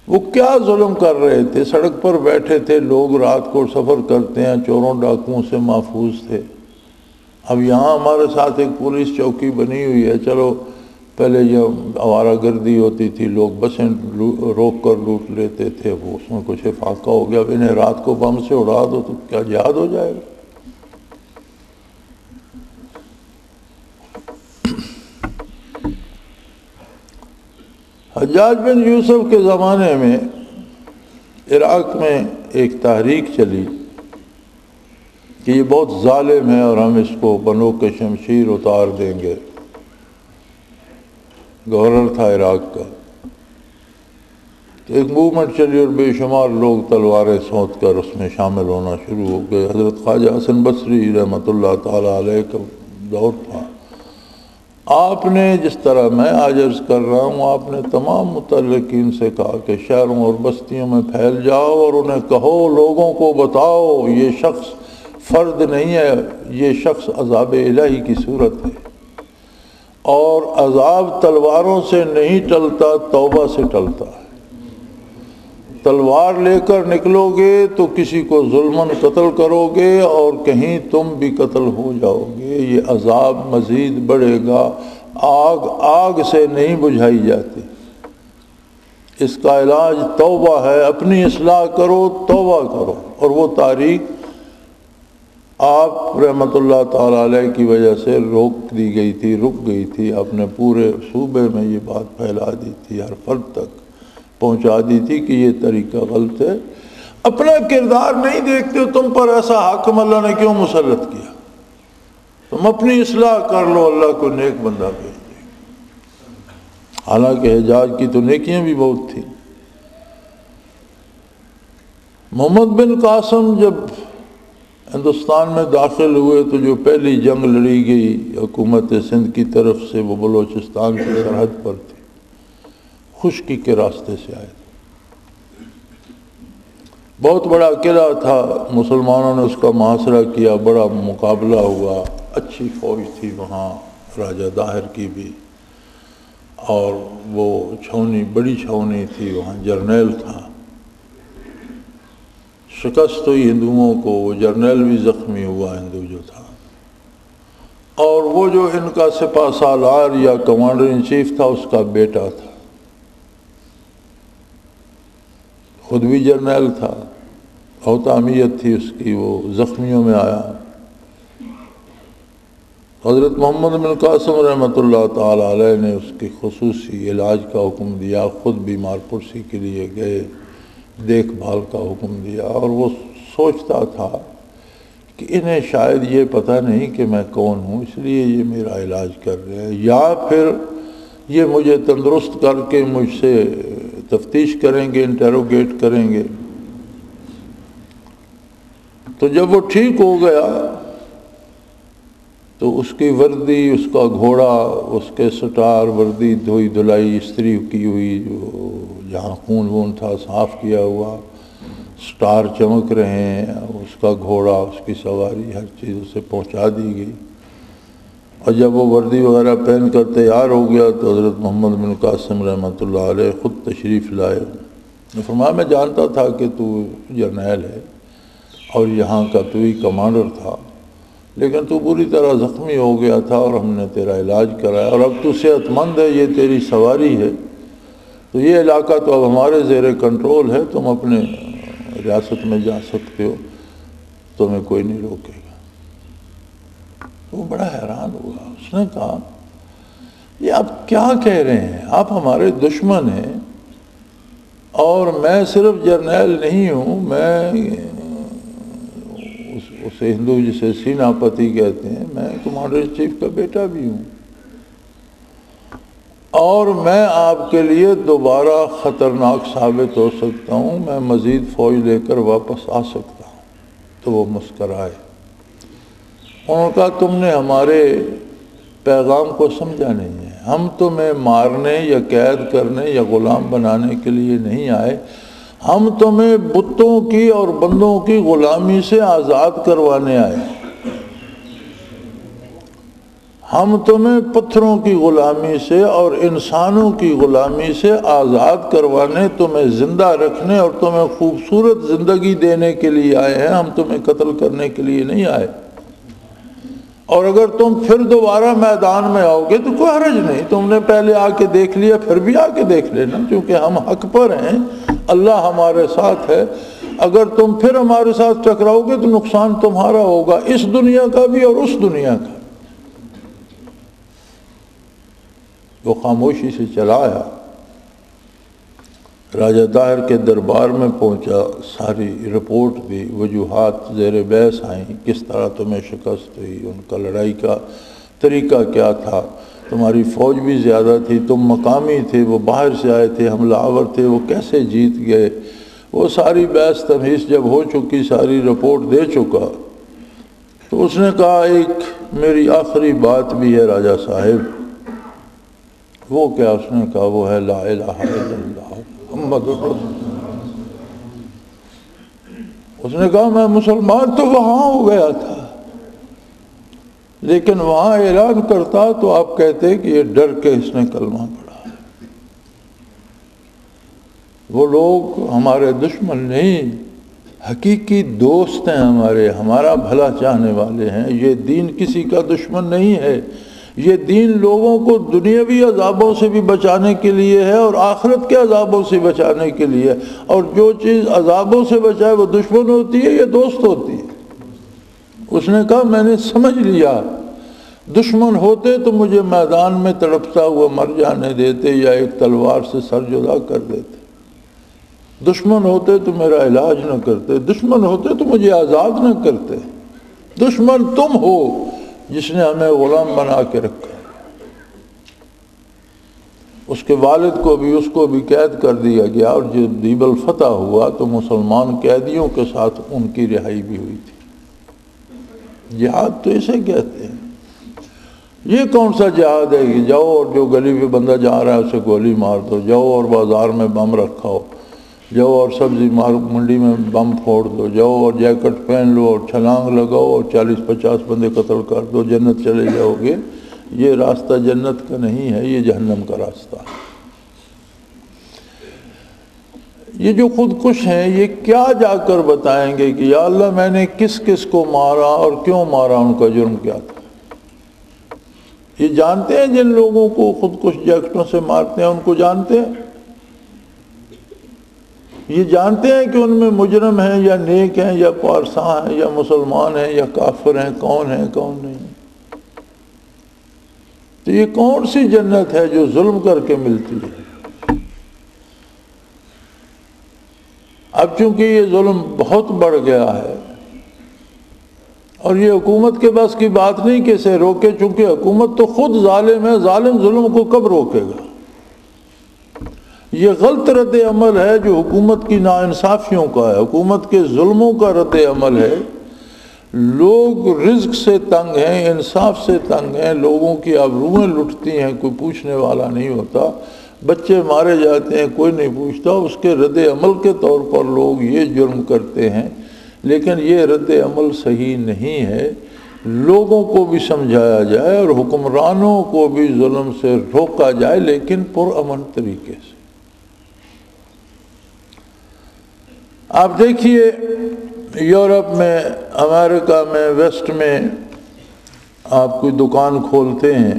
وہ کیا ظلم کر رہے تھے؟ سڑک پر بیٹھے تھے لوگ، رات کو سفر کرتے ہیں، چوروں ڈاکوؤں سے محفوظ تھے. اب یہاں ہمارے ساتھ ایک پولیس چوکی بنی ہوئی ہے. چلو پہلے جب آوارہ گردی ہوتی تھی لوگ بسیں روک کر لوٹ لیتے تھے، وہ اس میں کچھ افاقہ ہو گیا. اب انہیں رات کو بم سے اڑا دو تو کیا جہاد ہو جائے گا؟ حجاج بن یوسف کے زمانے میں عراق میں ایک تحریک چلی کہ یہ بہت ظالم ہے اور ہم اس کو بنو کے شمشیر اتار دیں گے. گورنر تھا عراق کا. تو ایک موومنٹ چلی اور بے شمار لوگ تلواریں سونت کر اس میں شامل ہونا شروع ہو گئے. حضرت خواجہ حسن بصری رحمۃ اللہ تعالیٰ علیہ کا دور تھا. آپ نے جس طرح میں آج عرض کر رہا ہوں، آپ نے تمام متعلقین سے کہا کہ شہروں اور بستیوں میں پھیل جاؤ اور انہیں کہو، لوگوں کو بتاؤ یہ شخص فرد نہیں ہے، یہ شخص عذاب الہی کی صورت ہے اور عذاب تلواروں سے نہیں ٹلتا، توبہ سے ٹلتا ہے. تلوار لے کر نکلو گے تو کسی کو ظلماً قتل کرو گے اور کہیں تم بھی قتل ہو جاؤ گے. یہ عذاب مزید بڑھے گا. آگ آگ سے نہیں بجھائی جاتی. اس کا علاج توبہ ہے. اپنی اصلاح کرو، توبہ کرو. اور وہ تاریخ آپ رحمۃ اللہ تعالیٰ علیہ کی وجہ سے روک دی گئی تھی، رک گئی تھی. آپ نے پورے صوبے میں یہ بات پھیلا دی تھی، ہر فرد تک پہنچا دی تھی کہ یہ طریقہ غلط ہے. اپنا کردار نہیں دیکھتے ہو، تم پر ایسا حاکم اللہ نے کیوں مسلط کیا؟ تم اپنی اصلاح کر لو، اللہ کو نیک بندہ بھیج دے. حالانکہ حجاج کی تو نیکیاں بھی بہت تھیں. محمد بن قاسم جب ہندوستان میں داخل ہوئے تو جو پہلی جنگ لڑی گئی حکومت سندھ کی طرف سے وہ بلوچستان کی سرحد پر تھی، خشکی کے راستے سے آئے. بہت بڑا قلعہ تھا، مسلمانوں نے اس کا محاصرہ کیا، بڑا مقابلہ ہوا. اچھی فوج تھی وہاں، راجہ داہر کی بھی، اور وہ چھاونی بڑی چھاونی تھی وہاں. جرنیل تھا، شکست ہوئی ہندوؤں کو. وہ جرنیل بھی زخمی ہوا، ہندو جو تھا. اور وہ جو ان کا سپہ سالار یا کمانڈر ان چیف تھا اس کا بیٹا تھا، خود بھی جرنیل تھا. بہت اہمیت تھی اس کی. وہ زخمیوں میں آیا. حضرت محمد بن قاسم رحمۃ اللہ تعالیٰ علیہ نے اس کی خصوصی علاج کا حکم دیا. خود بیمار پرسی کے لیے گئے، دیکھ بھال کا حکم دیا. اور وہ سوچتا تھا کہ انہیں شاید یہ پتہ نہیں کہ میں کون ہوں، اس لیے یہ میرا علاج کر رہے ہیں، یا پھر یہ مجھے تندرست کر کے مجھ سے تفتیش کریں گے، انٹروگیٹ کریں گے۔ تو جب وہ ٹھیک ہو گیا تو اس کی وردی، اس کا گھوڑا، اس کے سٹار، وردی دھوئی دھلائی استری کی ہوئی، جو جہاں خون وون تھا صاف کیا ہوا، سٹار چمک رہے ہیں، اس کا گھوڑا، اس کی سواری، ہر چیز اسے پہنچا دی گئی۔ اور جب وہ وردی وغیرہ پہن کر تیار ہو گیا تو حضرت محمد بن قاسم رحمۃ اللہ علیہ خود تشریف لائے۔ نے فرمایا میں جانتا تھا کہ تو جرنیل ہے اور یہاں کا تو ہی کمانڈر تھا، لیکن تو بری طرح زخمی ہو گیا تھا اور ہم نے تیرا علاج کرایا، اور اب تو صحت مند ہے، یہ تیری سواری ہے، تو یہ علاقہ تو اب ہمارے زیر کنٹرول ہے، تم اپنے ریاست میں جا سکتے ہو، تمہیں کوئی نہیں روکے گا۔ وہ بڑا حیران ہوا، اس نے کہا یہ آپ کیا کہہ رہے ہیں، آپ ہمارے دشمن ہیں، اور میں صرف جرنیل نہیں ہوں، میں اسے ہندو جسے سیناپتی کہتے ہیں، میں کمانڈر ان چیف کا بیٹا بھی ہوں، اور میں آپ کے لیے دوبارہ خطرناک ثابت ہو سکتا ہوں، میں مزید فوج لے کر واپس آ سکتا ہوں۔ تو وہ مسکرائے، انہوں نے کہا تم نے ہمارے پیغام کو سمجھا نہیں ہے، ہم تمہیں مارنے یا قید کرنے یا غلام بنانے کے لیے نہیں آئے، ہم تمہیں بتوں کی اور بندوں کی غلامی سے آزاد کروانے آئے، ہم تمہیں پتھروں کی غلامی سے اور انسانوں کی غلامی سے آزاد کروانے، تمہیں زندہ رکھنے اور تمہیں خوبصورت زندگی دینے کے لیے آئے ہیں، ہم تمہیں قتل کرنے کے لیے نہیں آئے۔ اور اگر تم پھر دوبارہ میدان میں آؤ گے تو کوئی حرج نہیں، تم نے پہلے آ کے دیکھ لیا، پھر بھی آ کے دیکھ لینا، کیونکہ ہم حق پر ہیں، اللہ ہمارے ساتھ ہے۔ اگر تم پھر ہمارے ساتھ ٹکراؤ گے تو نقصان تمہارا ہوگا، اس دنیا کا بھی اور اس دنیا کا۔ وہ خاموشی سے چلا آیا، راجہ طاہر کے دربار میں پہنچا، ساری رپورٹ دی، وجوہات زیر بحث آئیں، کس طرح تمہیں شکست ہوئی، ان کا لڑائی کا طریقہ کیا تھا، تمہاری فوج بھی زیادہ تھی، تم مقامی تھے، وہ باہر سے آئے تھے، حملہ آور تھے، وہ کیسے جیت گئے۔ وہ ساری بحث تمہیز جب ہو چکی، ساری رپورٹ دے چکا، تو اس نے کہا ایک میری آخری بات بھی ہے راجہ صاحب۔ وہ کیا؟ اس نے کہا وہ ہے لا الہ الا اللہ محمد رسول اللہ۔ اس نے کہا میں مسلمان تو وہاں ہو گیا تھا، لیکن وہاں اعلان کرتا تو آپ کہتے کہ یہ ڈر کے اس نے کلمہ پڑھا۔ وہ لوگ ہمارے دشمن نہیں، حقیقی دوست ہیں ہمارے، ہمارا بھلا چاہنے والے ہیں۔ یہ دین کسی کا دشمن نہیں ہے، یہ دین لوگوں کو دنیاوی عذابوں سے بھی بچانے کے لیے ہے اور آخرت کے عذابوں سے بچانے کے لیے، اور جو چیز عذابوں سے بچائے وہ دشمن ہوتی ہے یا دوست ہوتی ہے۔ اس نے کہا میں نے سمجھ لیا، دشمن ہوتے تو مجھے میدان میں تڑپتا ہوا مر جانے دیتے یا ایک تلوار سے سر جدا کر دیتے، دشمن ہوتے تو میرا علاج نہ کرتے، دشمن ہوتے تو مجھے آزاد نہ کرتے، دشمن تم ہو جس نے ہمیں غلام بنا کے رکھا۔ اس کے والد کو بھی، اس کو بھی قید کر دیا گیا، اور جب دیب الفتح ہوا تو مسلمان قیدیوں کے ساتھ ان کی رہائی بھی ہوئی تھی۔ جہاد تو اسے کہتے ہیں۔ یہ کون سا جہاد ہے کہ جاؤ اور جو گلی پہ بندہ جا رہا ہے اسے گولی مار دو، جاؤ اور بازار میں بم رکھاؤ، جاؤ اور سبزی منڈی میں بم پھوڑ دو، جاؤ اور جیکٹ پہن لو اور چھلانگ لگاؤ اور 40-50 بندے قتل کر دو، جنت چلے جاؤ گے۔ یہ راستہ جنت کا نہیں ہے، یہ جہنم کا راستہ ہے۔ یہ جو خودکش ہیں یہ کیا جا کر بتائیں گے کہ یا اللہ میں نے کس کس کو مارا اور کیوں مارا، ان کا جرم کیا تھا؟ یہ جانتے ہیں جن لوگوں کو خودکش جیکٹوں سے مارتے ہیں، ان کو جانتے ہیں؟ یہ جانتے ہیں کہ ان میں مجرم ہیں یا نیک ہیں یا پارساں ہیں یا مسلمان ہیں یا کافر ہیں، کون ہیں کون نہیں؟ تو یہ کون سی جنت ہے جو ظلم کر کے ملتی ہے؟ اب چونکہ یہ ظلم بہت بڑھ گیا ہے اور یہ حکومت کے بس کی بات نہیں کہ اسے روکے، چونکہ حکومت تو خود ظالم ہے، ظالم ظلم کو کب روکے گا؟ یہ غلط رد عمل ہے جو حکومت کی ناانصافیوں کا ہے، حکومت کے ظلموں کا رد عمل ہے۔ لوگ رزق سے تنگ ہیں، انصاف سے تنگ ہیں، لوگوں کی آبروئیں لٹتی ہیں، کوئی پوچھنے والا نہیں ہوتا، بچے مارے جاتے ہیں، کوئی نہیں پوچھتا، اس کے رد عمل کے طور پر لوگ یہ جرم کرتے ہیں۔ لیکن یہ رد عمل صحیح نہیں ہے، لوگوں کو بھی سمجھایا جائے اور حکمرانوں کو بھی ظلم سے روکا جائے، لیکن پرامن طریقے سے۔ آپ دیکھیے یورپ میں، امریکہ میں، ویسٹ میں آپ کوئی دکان کھولتے ہیں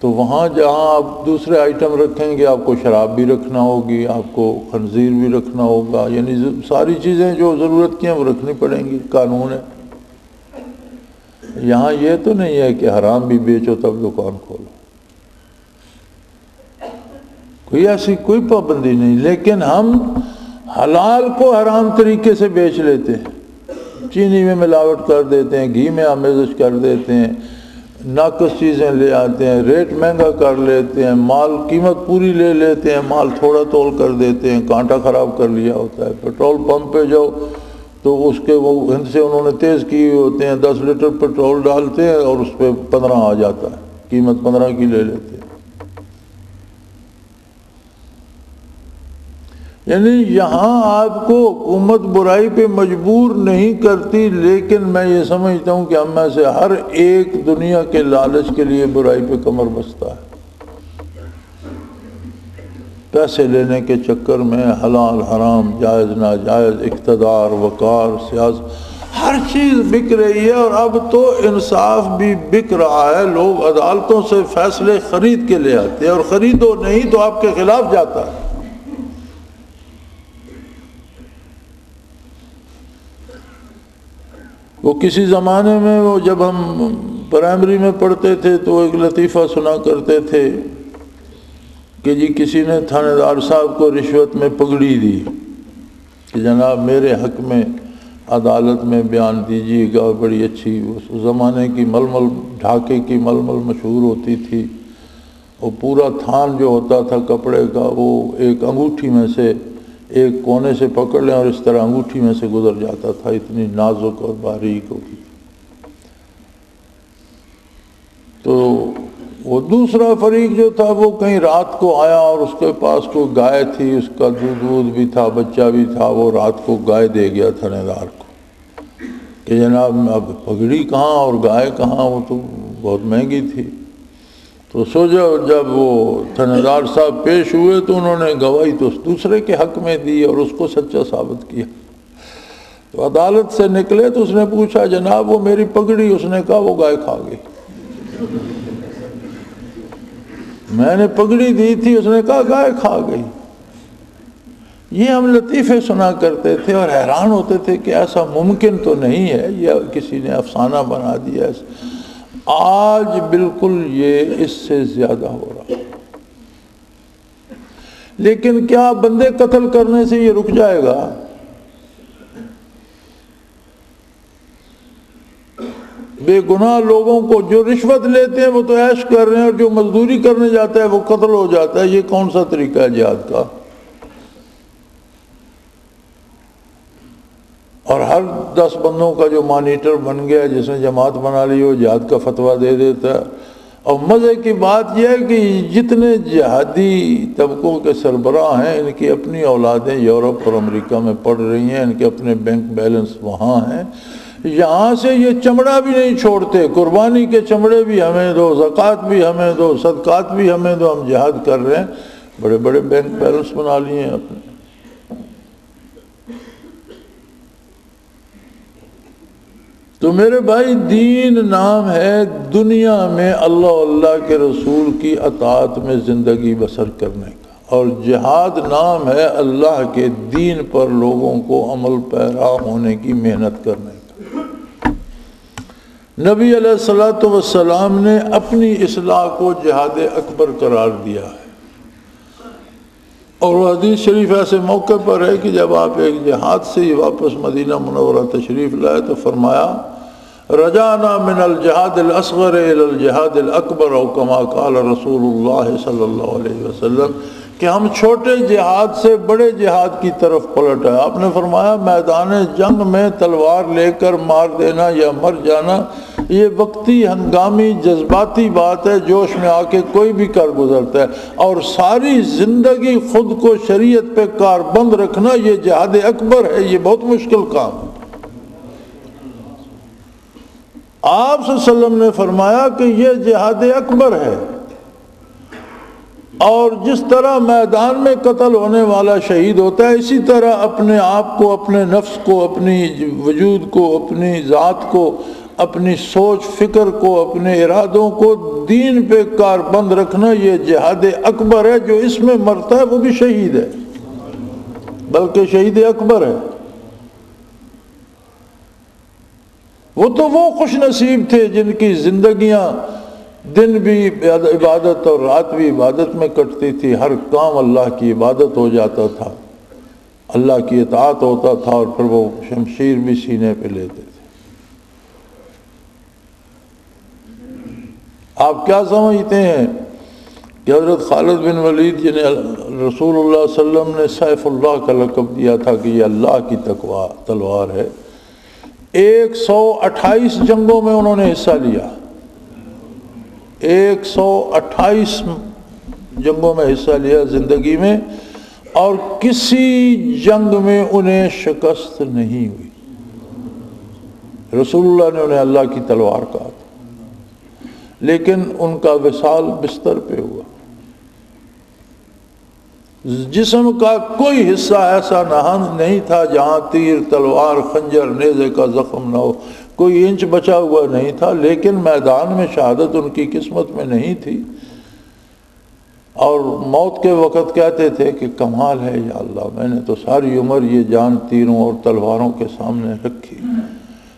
تو وہاں جہاں آپ دوسرے آئٹم رکھیں گے، آپ کو شراب بھی رکھنا ہوگی، آپ کو خنزیر بھی رکھنا ہوگا، یعنی ساری چیزیں جو ضرورت کی ہیں وہ رکھنی پڑیں گی، قانون ہے۔ یہاں یہ تو نہیں ہے کہ حرام بھی بیچو تب دکان کھولو، کوئی ایسی کوئی پابندی نہیں، لیکن ہم حلال کو حرام طریقے سے بیچ لیتے ہیں، چینی میں ملاوٹ کر دیتے ہیں، گھی میں آمیزش کر دیتے ہیں، ناقص چیزیں لے آتے ہیں، ریٹ مہنگا کر لیتے ہیں، مال قیمت پوری لے لیتے ہیں، مال تھوڑا تول کر دیتے ہیں، کانٹا خراب کر لیا ہوتا ہے۔ پیٹرول پمپ پہ جاؤ تو اس کے وہ ہند سے انہوں نے تیز کیے ہوتے ہیں، 10 لیٹر پیٹرول ڈالتے ہیں اور اس پہ 15 آ جاتا ہے، قیمت 15 کی لے لیتے ہیں۔ یعنی یہاں آپ کو حکومت برائی پہ مجبور نہیں کرتی، لیکن میں یہ سمجھتا ہوں کہ ہم میں سے ہر ایک دنیا کے لالچ کے لیے برائی پہ کمر بستہ ہے، پیسے لینے کے چکر میں حلال حرام، جائز ناجائز، اقتدار، وقار، سیاست، ہر چیز بک رہی ہے۔ اور اب تو انصاف بھی بک رہا ہے، لوگ عدالتوں سے فیصلے خرید کے لے آتے ہیں، اور خریدو نہیں تو آپ کے خلاف جاتا ہے۔ وہ کسی زمانے میں، وہ جب ہم پرائمری میں پڑھتے تھے تو ایک لطیفہ سنا کرتے تھے کہ جی کسی نے تھانے دار صاحب کو رشوت میں پگڑی دی کہ جناب میرے حق میں عدالت میں بیان دیجیے گا۔ بڑی اچھی اس زمانے کی ململ، ڈھاکے کی ململ مشہور ہوتی تھی، وہ پورا تھان جو ہوتا تھا کپڑے کا، وہ ایک انگوٹھی میں سے ایک کونے سے پکڑ لیں اور اس طرح انگوٹھی میں سے گزر جاتا تھا، اتنی نازک اور باریک ہوتی تھی۔ تو وہ دوسرا فریق جو تھا وہ کہیں رات کو آیا اور اس کے پاس کوئی گائے تھی، اس کا دودھ بھی تھا، بچہ بھی تھا، وہ رات کو گائے دے گیا تھانے دار کو کہ جناب اب پگڑی کہاں اور گائے کہاں، وہ تو بہت مہنگی تھی۔ تو سوچا جب وہ تھانے دار صاحب پیش ہوئے تو انہوں نے گواہی تو اس دوسرے کے حق میں دی اور اس کو سچا ثابت کیا۔ تو عدالت سے نکلے تو اس نے پوچھا جناب وہ میری پگڑی، اس نے کہا وہ گائے کھا گئی۔ میں نے پگڑی دی تھی، اس نے کہا گائے کھا گئی۔ یہ ہم لطیفے سنا کرتے تھے اور حیران ہوتے تھے کہ ایسا ممکن تو نہیں ہے، یہ کسی نے افسانہ بنا دیا ہے۔ آج بالکل یہ اس سے زیادہ ہو رہا، لیکن کیا بندے قتل کرنے سے یہ رک جائے گا؟ بے گناہ لوگوں کو جو رشوت لیتے ہیں وہ تو عیش کر رہے ہیں، اور جو مزدوری کرنے جاتا ہے وہ قتل ہو جاتا ہے۔ یہ کون سا طریقہ ہے جہاد کا؟ اور ہر 10 بندوں کا جو مانیٹر بن گیا، جس نے جماعت بنا لی، وہ جہاد کا فتویٰ دے دیتا ہے۔ اور مزے کی بات یہ ہے کہ جتنے جہادی طبقوں کے سربراہ ہیں، ان کی اپنی اولادیں یورپ اور امریکہ میں پڑھ رہی ہیں، ان کے اپنے بینک بیلنس وہاں ہیں، یہاں سے یہ چمڑا بھی نہیں چھوڑتے، قربانی کے چمڑے بھی ہمیں دو، زکوٰۃ بھی ہمیں دو، صدقات بھی ہمیں دو، ہم جہاد کر رہے ہیں۔ بڑے بڑے بینک بیلنس بنا لیے ہیں اپنے۔ تو میرے بھائی دین نام ہے دنیا میں اللہ اللہ کے رسول کی اطاعت میں زندگی بسر کرنے کا، اور جہاد نام ہے اللہ کے دین پر لوگوں کو عمل پیرا ہونے کی محنت کرنے کا۔ نبی علیہ الصلوۃ والسلام نے اپنی اصلاح کو جہاد اکبر قرار دیا ہے۔ اور وہ حدیث شریف ایسے موقع پر ہے کہ جب آپ ایک جہاد سے ہی واپس مدینہ منورہ تشریف لائے تو فرمایا رجعنا من الجہاد الاصغر الى الجہاد الاکبر او کما قال رسول اللہ صلی اللہ علیہ وسلم، کہ ہم چھوٹے جہاد سے بڑے جہاد کی طرف پلٹ آئے۔ آپ نے فرمایا میدان جنگ میں تلوار لے کر مار دینا یا مر جانا یہ وقتی ہنگامی جذباتی بات ہے، جوش میں آ کے کوئی بھی کر گزرتا ہے، اور ساری زندگی خود کو شریعت پہ کاربند رکھنا یہ جہاد اکبر ہے، یہ بہت مشکل کام ہے۔ آپ صلی اللہ علیہ وسلم نے فرمایا کہ یہ جہاد اکبر ہے، اور جس طرح میدان میں قتل ہونے والا شہید ہوتا ہے اسی طرح اپنے آپ کو، اپنے نفس کو، اپنی وجود کو، اپنی ذات کو، اپنی سوچ فکر کو، اپنے ارادوں کو دین پہ کاربند رکھنا یہ جہاد اکبر ہے۔ جو اس میں مرتا ہے وہ بھی شہید ہے، بلکہ شہید اکبر ہے۔ وہ تو وہ خوش نصیب تھے جن کی زندگیاں دن بھی عبادت اور رات بھی عبادت میں کٹتی تھی، ہر کام اللہ کی عبادت ہو جاتا تھا، اللہ کی اطاعت ہوتا تھا، اور پھر وہ شمشیر بھی سینے پہ لیتے تھے۔ آپ کیا سمجھتے ہیں کہ حضرت خالد بن ولید جنہیں رسول اللہ صلی اللہ علیہ وسلم نے سیف اللہ کا لقب دیا تھا کہ یہ اللہ کی تلوار ہے، 128 جنگوں میں انہوں نے حصہ لیا، 128 جنگوں میں حصہ لیا زندگی میں، اور کسی جنگ میں انہیں شکست نہیں ہوئی۔ رسول اللہ نے انہیں اللہ کی تلوار کہا تھا، لیکن ان کا وصال بستر پہ ہوا۔ جسم کا کوئی حصہ ایسا نہیں تھا جہاں تیر، تلوار، خنجر، نیزے کا زخم نہ ہو، کوئی انچ بچا ہوا نہیں تھا، لیکن میدان میں شہادت ان کی قسمت میں نہیں تھی، اور موت کے وقت کہتے تھے کہ کمال ہے یا اللہ، میں نے تو ساری عمر یہ جان تیروں اور تلواروں کے سامنے رکھی،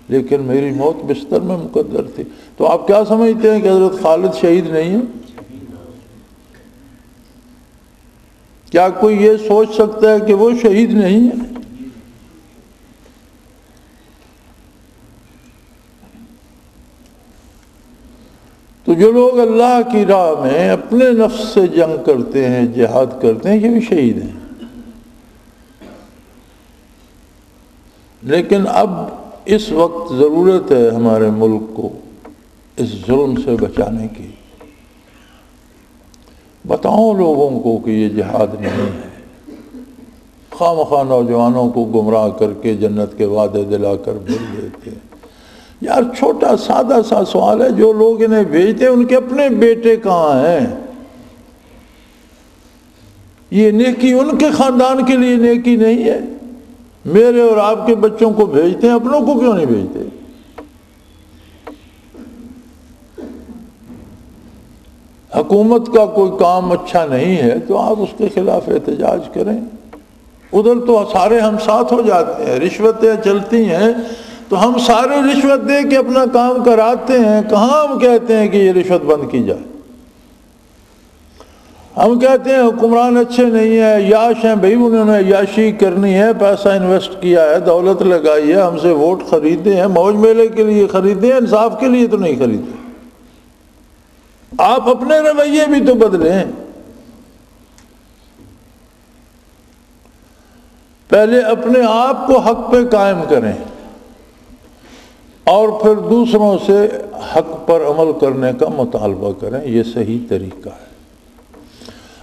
لیکن میری موت بستر میں مقدر تھی۔ تو آپ کیا سمجھتے ہیں کہ حضرت خالد شہید نہیں ہے؟ کیا کوئی یہ سوچ سکتا ہے کہ وہ شہید نہیں ہے؟ تو جو لوگ اللہ کی راہ میں اپنے نفس سے جنگ کرتے ہیں، جہاد کرتے ہیں، یہ بھی شہید ہیں۔ لیکن اب اس وقت ضرورت ہے ہمارے ملک کو اس ظلم سے بچانے کی۔ بتاؤ لوگوں کو کہ یہ جہاد نہیں ہے، خواہ مخواہ نوجوانوں کو گمراہ کر کے جنت کے وعدے دلا کر بھیج دیتے ہیں۔ یار چھوٹا سادہ سا سوال ہے، جو لوگ انہیں بھیجتے ہیں ان کے اپنے بیٹے کہاں ہیں؟ یہ نیکی ان کے خاندان کے لیے نیکی نہیں ہے؟ میرے اور آپ کے بچوں کو بھیجتے ہیں، اپنوں کو کیوں نہیں بھیجتے؟ حکومت کا کوئی کام اچھا نہیں ہے تو آپ اس کے خلاف احتجاج کریں۔ ادھر تو سارے ہم ساتھ ہو جاتے ہیں، رشوتیں چلتی ہیں تو ہم سارے رشوت دے کے اپنا کام کراتے ہیں۔ کہاں ہم کہتے ہیں کہ یہ رشوت بند کی جائے؟ ہم کہتے ہیں حکمران اچھے نہیں ہیں، عیاش ہیں، بھائی انہوں نے عیاشی کرنی ہے، پیسہ انویسٹ کیا ہے، دولت لگائی ہے، ہم سے ووٹ خریدے ہیں، موج میلے کے لیے خریدے ہیں، انصاف کے لیے تو نہیں خریدے۔ آپ اپنے رویے بھی تو بدلیں۔ پہلے اپنے آپ کو حق پہ قائم کریں اور پھر دوسروں سے حق پر عمل کرنے کا مطالبہ کریں، یہ صحیح طریقہ ہے۔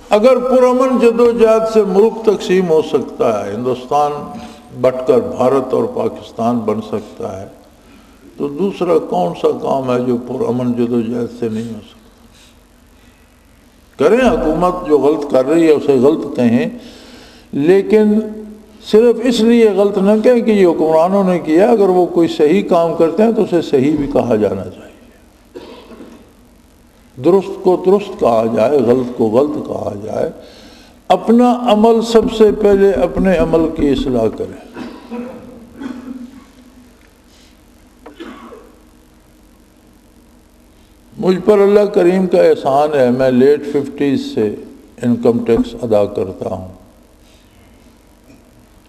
اگر پرامن جدوجہد سے ملک تقسیم ہو سکتا ہے، ہندوستان بٹ کر بھارت اور پاکستان بن سکتا ہے، تو دوسرا کون سا کام ہے جو پرامن جدوجہد سے نہیں ہو سکتا؟ کریں، حکومت جو غلط کر رہی ہے اسے غلط کہیں، لیکن صرف اس لیے غلط نہ کہیں کہ یہ حکمرانوں نے کیا۔ اگر وہ کوئی صحیح کام کرتے ہیں تو اسے صحیح بھی کہا جانا چاہیے، درست کو درست کہا جائے، غلط کو غلط کہا جائے۔ اپنا عمل سب سے پہلے اپنے عمل کی اصلاح کریں۔ مجھ پر اللہ کریم کا احسان ہے، میں لیٹ 50s سے انکم ٹیکس ادا کرتا ہوں، 50 سے 60 سال سے میں نے اپنے آپ کو ٹیکس سے محروم رکھا ہے۔ 50 سے 60 سال سے میں نے اپنے آپ کو ٹیکس سے محروم رکھا ہے۔ 50 سے 60 سال سے میں نے اپنے آپ کو ٹیکس سے محروم رکھا ہے۔ مجھ پر اللہ کریم کا احسان ہے، میں لیٹ 50s سے انکم ٹیکس ادا کرتا ہوں،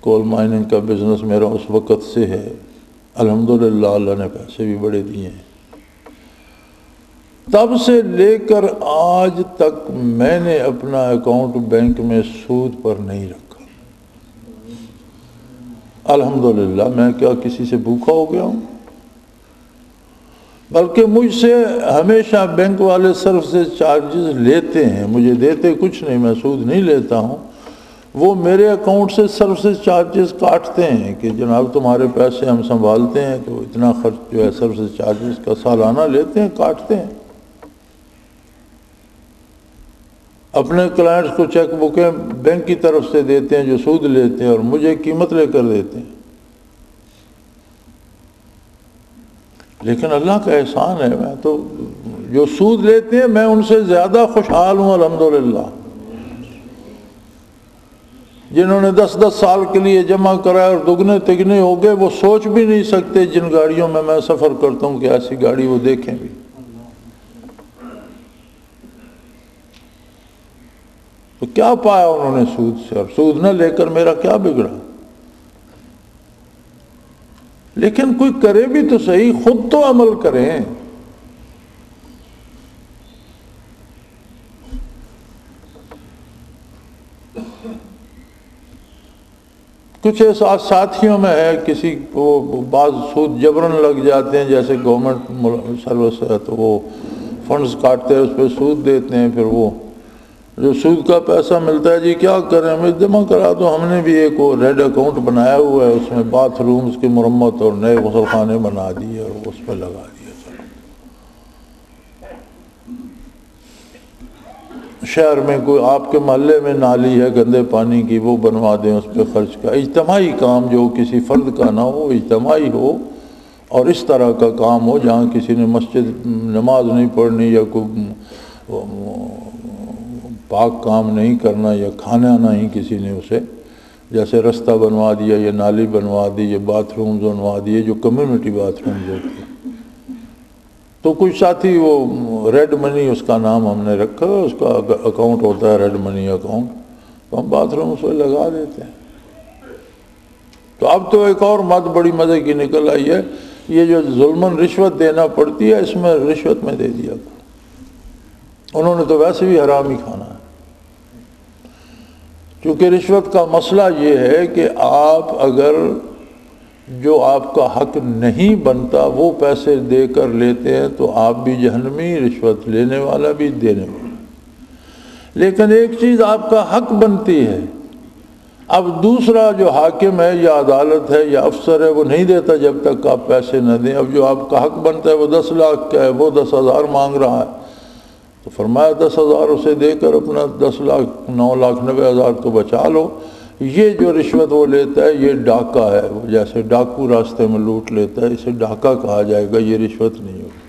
کول مائننگ کا بزنس میرا اس وقت سے ہے، الحمدللہ اللہ نے پیسے بھی بڑے دیے ہیں۔ تب سے لے کر آج تک میں نے اپنا اکاؤنٹ بینک میں سود پر نہیں رکھا، الحمدللہ۔ میں کیا کسی سے بھوکا ہو گیا ہوں؟ بلکہ مجھ سے ہمیشہ بینک والے سروسز چارجز لیتے ہیں، مجھے دیتے کچھ نہیں، میں سود نہیں لیتا ہوں، وہ میرے اکاؤنٹ سے سروسز چارجز کاٹتے ہیں کہ جناب تمہارے پیسے ہم سنبھالتے ہیں تو اتنا خرچ جو ہے سروسز چارجز کا سالانہ لیتے ہیں، کاٹتے ہیں۔ اپنے کلائنٹس کو چیک بکیں بینک کی طرف سے دیتے ہیں جو سود لیتے ہیں، اور مجھے قیمت لے کر دیتے ہیں۔ لیکن اللہ کا احسان ہے، میں تو جو سود لیتے ہیں میں ان سے زیادہ خوشحال ہوں الحمدللہ۔ جنہوں نے 10 سال کے لیے جمع کرایا اور دگنے تگنے ہو گئے، وہ سوچ بھی نہیں سکتے جن گاڑیوں میں میں سفر کرتا ہوں کہ ایسی گاڑی وہ دیکھیں بھی۔ تو کیا پایا انہوں نے سود سے؟ اور سود نہ لے کر میرا کیا بگڑا؟ لیکن کوئی کرے بھی تو صحیح، خود تو عمل کریں۔ کچھ ساتھیوں میں ہے، کسی کو بعض سود جبرن لگ جاتے ہیں، جیسے گورنمنٹ سروس ہے تو وہ فنڈز کاٹتے ہیں، اس پہ سود دیتے ہیں، پھر وہ جو سود کا پیسہ ملتا ہے جی کیا کریں، ہمیں جمع کرا دو۔ ہم نے بھی ایک وہ ریڈ اکاؤنٹ بنایا ہوا ہے، اس میں باتھ رومز کی مرمت اور نئے غسل خانے بنا دیے اور اس پہ لگا دیا۔ شہر میں کوئی آپ کے محلے میں نالی ہے گندے پانی کی، وہ بنوا دیں، اس پہ خرچ کا اجتماعی کام جو کسی فرد کا نہ ہو، اجتماعی ہو، اور اس طرح کا کام ہو جہاں کسی نے مسجد نماز نہیں پڑھنی یا کوئی پاک کام نہیں کرنا یا کھانا نہیں کسی نے اسے، جیسے رستہ بنوا دیا یا نالی بنوا دی یا باتھ رومز بنوا دیے جو کمیونٹی باتھ رومز ہوتے ہیں۔ تو کچھ ساتھی وہ ریڈ منی اس کا نام ہم نے رکھا، اس کا اکاؤنٹ ہوتا ہے ریڈ منی اکاؤنٹ، تو ہم باتھ روم اس پہ لگا دیتے ہیں۔ تو اب تو ایک اور بات بڑی مزے کی نکل آئی ہے، یہ جو ظلماً رشوت دینا پڑتی ہے، اس میں رشوت میں دے دیا، انہوں نے تو ویسے بھی حرام ہی کھانا ہے۔ کیونکہ رشوت کا مسئلہ یہ ہے کہ آپ اگر جو آپ کا حق نہیں بنتا وہ پیسے دے کر لیتے ہیں تو آپ بھی جہنمی، رشوت لینے والا بھی دینے والا۔ لیکن ایک چیز آپ کا حق بنتی ہے، اب دوسرا جو حاکم ہے یا عدالت ہے یا افسر ہے وہ نہیں دیتا جب تک آپ پیسے نہ دیں۔ اب جو آپ کا حق بنتا ہے وہ 10 لاکھ کا ہے، وہ 10,000 مانگ رہا ہے، تو فرمایا 10,000 اسے دے کر اپنا 9,90,000 تو بچا لو۔ یہ جو رشوت وہ لیتا ہے یہ ڈاکہ ہے، وہ جیسے ڈاکو راستے میں لوٹ لیتا ہے، اسے ڈاکہ کہا جائے گا، یہ رشوت نہیں ہوگی۔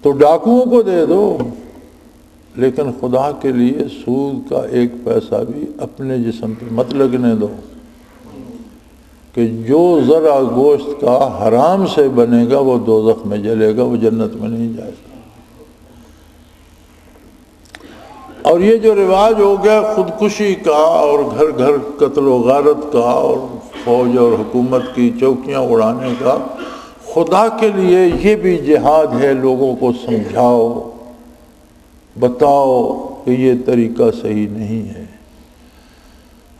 تو ڈاکوؤں کو دے دو، لیکن خدا کے لیے سود کا ایک پیسہ بھی اپنے جسم پہ مت لگنے دو، کہ جو ذرا گوشت کا حرام سے بنے گا وہ دوزخ میں جلے گا، وہ جنت میں نہیں جائے گا۔ اور یہ جو رواج ہو گیا خودکشی کا اور گھر گھر قتل و غارت کا اور فوج اور حکومت کی چوکیاں اڑانے کا، خدا کے لیے یہ بھی جہاد ہے، لوگوں کو سمجھاؤ، بتاؤ کہ یہ طریقہ صحیح نہیں ہے۔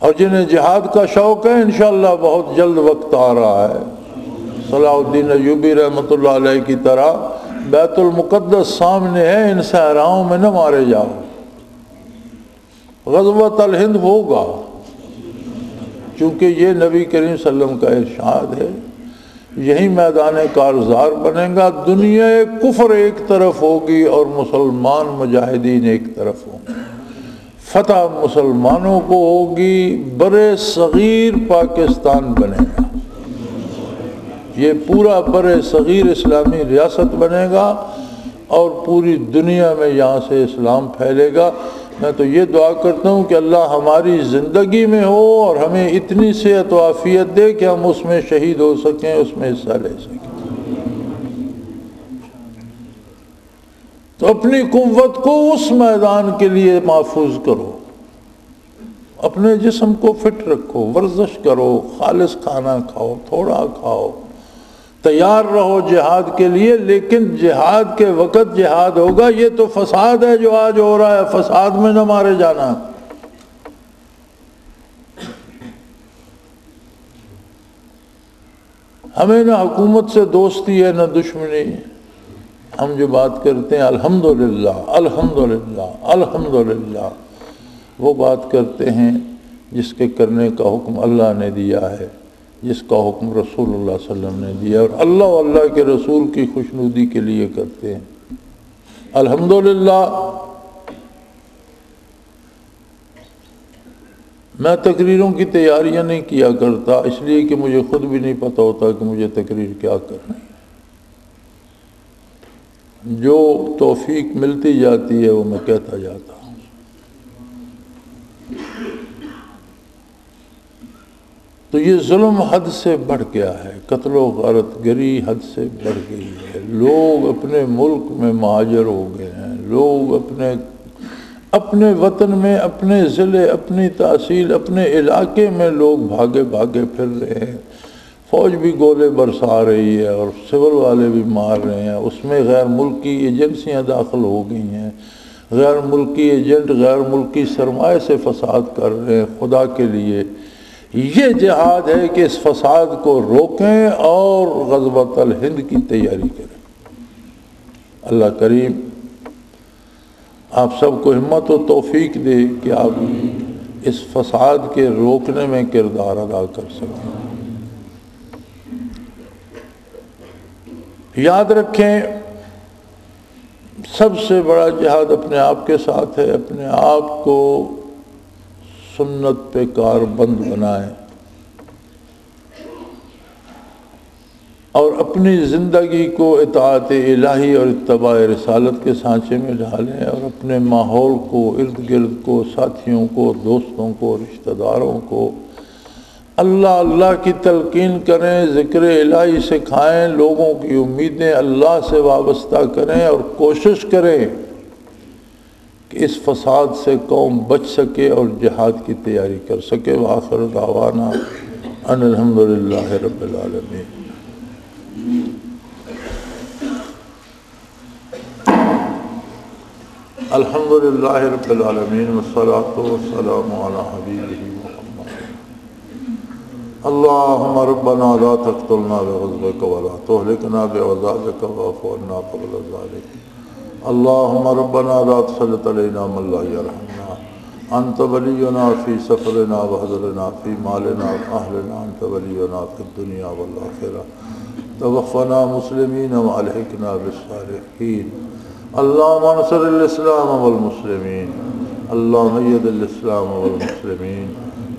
اور جنہیں جہاد کا شوق ہے انشاءاللہ بہت جلد وقت آ رہا ہے، صلاح الدین ایوبی رحمۃ اللہ علیہ کی طرح بیت المقدس سامنے ہے، ان صحراؤں میں نہ مارے جاؤ۔ غزوۃ الہند ہوگا، چونکہ یہ نبی کریم صلی اللہ علیہ وسلم کا ارشاد ہے، یہی میدان کارزار بنے گا، دنیا کفر ایک طرف ہوگی اور مسلمان مجاہدین ایک طرف ہوں گے، فتح مسلمانوں کو ہوگی، برِ صغیر پاکستان بنے گا، یہ پورا برِ صغیر اسلامی ریاست بنے گا اور پوری دنیا میں یہاں سے اسلام پھیلے گا۔ میں تو یہ دعا کرتا ہوں کہ اللہ ہماری زندگی میں ہو اور ہمیں اتنی صحت و عافیت دے کہ ہم اس میں شہید ہو سکیں، اس میں حصہ لے سکیں۔ تو اپنی قوت کو اس میدان کے لیے محفوظ کرو، اپنے جسم کو فٹ رکھو، ورزش کرو، خالص کھانا کھاؤ، تھوڑا کھاؤ، تیار رہو جہاد کے لیے، لیکن جہاد کے وقت جہاد ہوگا۔ یہ تو فساد ہے جو آج ہو رہا ہے، فساد میں نہ مارے جانا۔ ہمیں نہ حکومت سے دوستی ہے نہ دشمنی۔ ہم جو بات کرتے ہیں الحمدللہ الحمدللہ الحمدللہ، وہ بات کرتے ہیں جس کے کرنے کا حکم اللہ نے دیا ہے، جس کا حکم رسول اللہ صلی اللہ علیہ وسلم نے دیا، اور اللہ و اللہ کے رسول کی خوشنودی کے لیے کرتے ہیں الحمدللہ۔ میں تقریروں کی تیاریاں نہیں کیا کرتا، اس لیے کہ مجھے خود بھی نہیں پتہ ہوتا کہ مجھے تقریر کیا کرنی ہے۔ جو توفیق ملتی جاتی ہے وہ میں کہتا جاتا ہوں۔ تو یہ ظلم حد سے بڑھ گیا ہے، قتل و غارت گری حد سے بڑھ گئی ہے۔ لوگ اپنے ملک میں مہاجر ہو گئے ہیں، لوگ اپنے وطن میں، اپنے ضلع، اپنی تحصیل، اپنے علاقے میں لوگ بھاگے بھاگے پھر رہے ہیں۔ فوج بھی گولے برسا رہی ہے اور سول والے بھی مار رہے ہیں، اس میں غیر ملکی ایجنسیاں داخل ہو گئی ہیں، غیر ملکی ایجنٹ غیر ملکی سرمایہ سے فساد کر رہے ہیں۔ خدا کے لیے یہ جہاد ہے کہ اس فساد کو روکیں اور غزوۃ الہند کی تیاری کریں۔ اللہ کریم آپ سب کو ہمت و توفیق دے کہ آپ اس فساد کے روکنے میں کردار ادا کر سکیں۔ یاد رکھیں، سب سے بڑا جہاد اپنے آپ کے ساتھ ہے۔ اپنے آپ کو سنت پہ کاربند بنائیں اور اپنی زندگی کو اطاعت الہی اور اتباع رسالت کے سانچے میں ڈالیں، اور اپنے ماحول کو، ارد گرد کو، ساتھیوں کو، دوستوں کو، رشتہ داروں کو اللہ اللہ کی تلقین کریں، ذکر الہی سکھائیں، لوگوں کی امیدیں اللہ سے وابستہ کریں، اور کوشش کریں کہ اس فساد سے قوم بچ سکے اور جہاد کی تیاری کر سکے۔ وآخر دعوانا ان الحمدللہ رب العالمین۔ الحمدللہ رب العالمین والصلاة والسلام علی حبیبہ محمد۔ اللہم ربنا لا تقتلنا بغضبک ولا تہلکنا بعذابک واعف عنا قبل ذلک۔ اللہم ربنا لا تسلط علینا من لا یرحمنا، انت ولینا فی سفرنا وحضرنا فی مالنا واہلنا، انت ولینا فی الدنیا والآخرہ، توفنا مسلمین والحقنا بالصالحین۔ اللہم انصر الاسلام والمسلمین، اللہم اید الاسلام والمسلمین،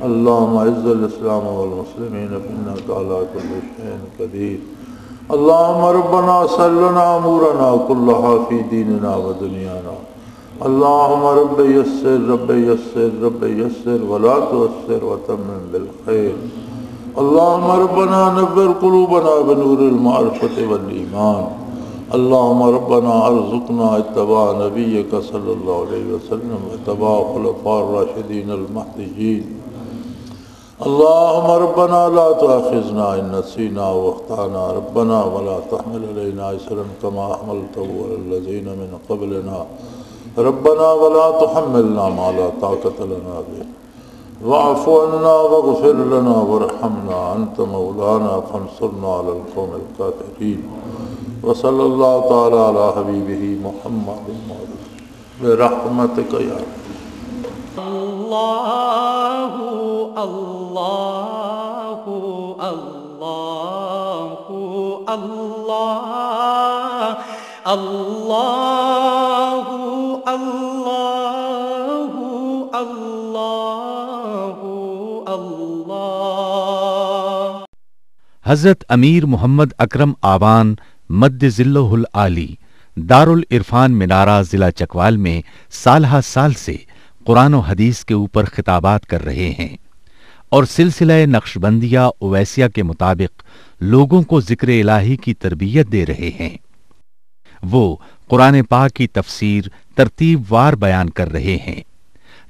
اللہم اعز الاسلام والمسلمین انک علی کل شیء قدیر۔ اللہم ربنا سلنا امورنا کلہا فی دیننا و دنیانا، اللہم رب یسر رب یسر رب یسر ولا تعسر وتمم بالخیر۔ اللہم ربنا نور قلوبنا بنور المعرفۃ والایمان، اللہم ربنا ارزقنا اتباع نبیک صلی اللہ علیہ وسلم واتباع خلفاء الراشدین المہدیین۔ اللہم ربنا لا تؤاخذنا ان نسینا واخطأنا، ربنا ولا تحمل علینا اصرا کما حملته علی الذین من قبلنا، ربنا ولا تحملنا ما لا طاقة لنا به، واعف عنا واغفر لنا وارحمنا، انت مولانا فانصرنا علی القوم الکافرین۔ وصلی اللہ تعالی علی حبیبہ محمد برحمتک یا رب۔ اللہ اللہ اللہ اللہ اللہ اللہ اللہ اللہ۔ حضرت امیر محمد اکرم آبان مد ذلہ العالی دارالعرفان منارہ ضلع چکوال میں سالہ سال سے قرآن و حدیث کے اوپر خطابات کر رہے ہیں اور سلسلہ نقشبندیہ اویسیہ کے مطابق لوگوں کو ذکر الہی کی تربیت دے رہے ہیں۔ وہ قرآن پاک کی تفسیر ترتیب وار بیان کر رہے ہیں۔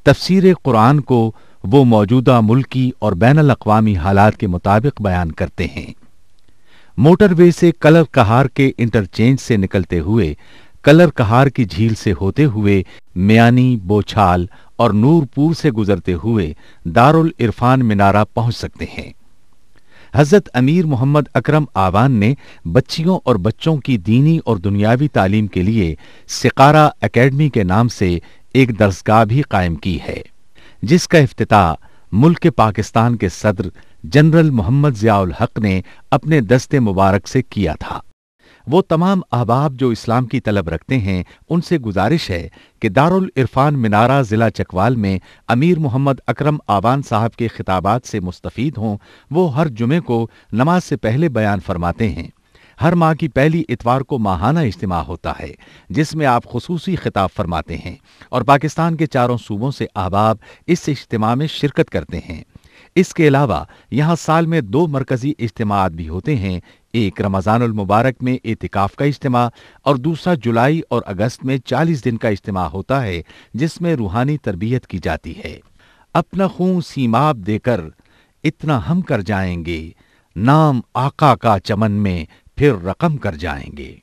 تفسیر قرآن کو وہ موجودہ ملکی اور بین الاقوامی حالات کے مطابق بیان کرتے ہیں۔ موٹر وے سے کلر کہار کے انٹرچینج سے نکلتے ہوئے کلر کہار کی جھیل سے ہوتے ہوئے میانی، بوچھال اور نور پور سے گزرتے ہوئے دارالعرفان منارہ پہنچ سکتے ہیں۔ حضرت امیر محمد اکرم آوان نے بچیوں اور بچوں کی دینی اور دنیاوی تعلیم کے لیے سقارہ اکیڈمی کے نام سے ایک درسگاہ بھی قائم کی ہے، جس کا افتتاح ملک پاکستان کے صدر جنرل محمد ضیاء الحق نے اپنے دست مبارک سے کیا تھا۔ وہ تمام احباب جو اسلام کی طلب رکھتے ہیں ان سے گزارش ہے کہ دارالعرفان منارہ ضلع چکوال میں امیر محمد اکرم آوان صاحب کے خطابات سے مستفید ہوں۔ وہ ہر جمعے کو نماز سے پہلے بیان فرماتے ہیں۔ ہر ماہ کی پہلی اتوار کو ماہانہ اجتماع ہوتا ہے جس میں آپ خصوصی خطاب فرماتے ہیں اور پاکستان کے چاروں صوبوں سے احباب اس اجتماع میں شرکت کرتے ہیں۔ اس کے علاوہ یہاں سال میں 2 مرکزی اجتماعات بھی ہوتے ہیں، ایک رمضان المبارک میں اعتکاف کا اجتماع اور دوسرا جولائی اور اگست میں 40 دن کا اجتماع ہوتا ہے جس میں روحانی تربیت کی جاتی ہے۔ اپنا خون سیماب دے کر اتنا ہم کر جائیں گے، نام آقا کا چمن میں پھر رقم کر جائیں گے۔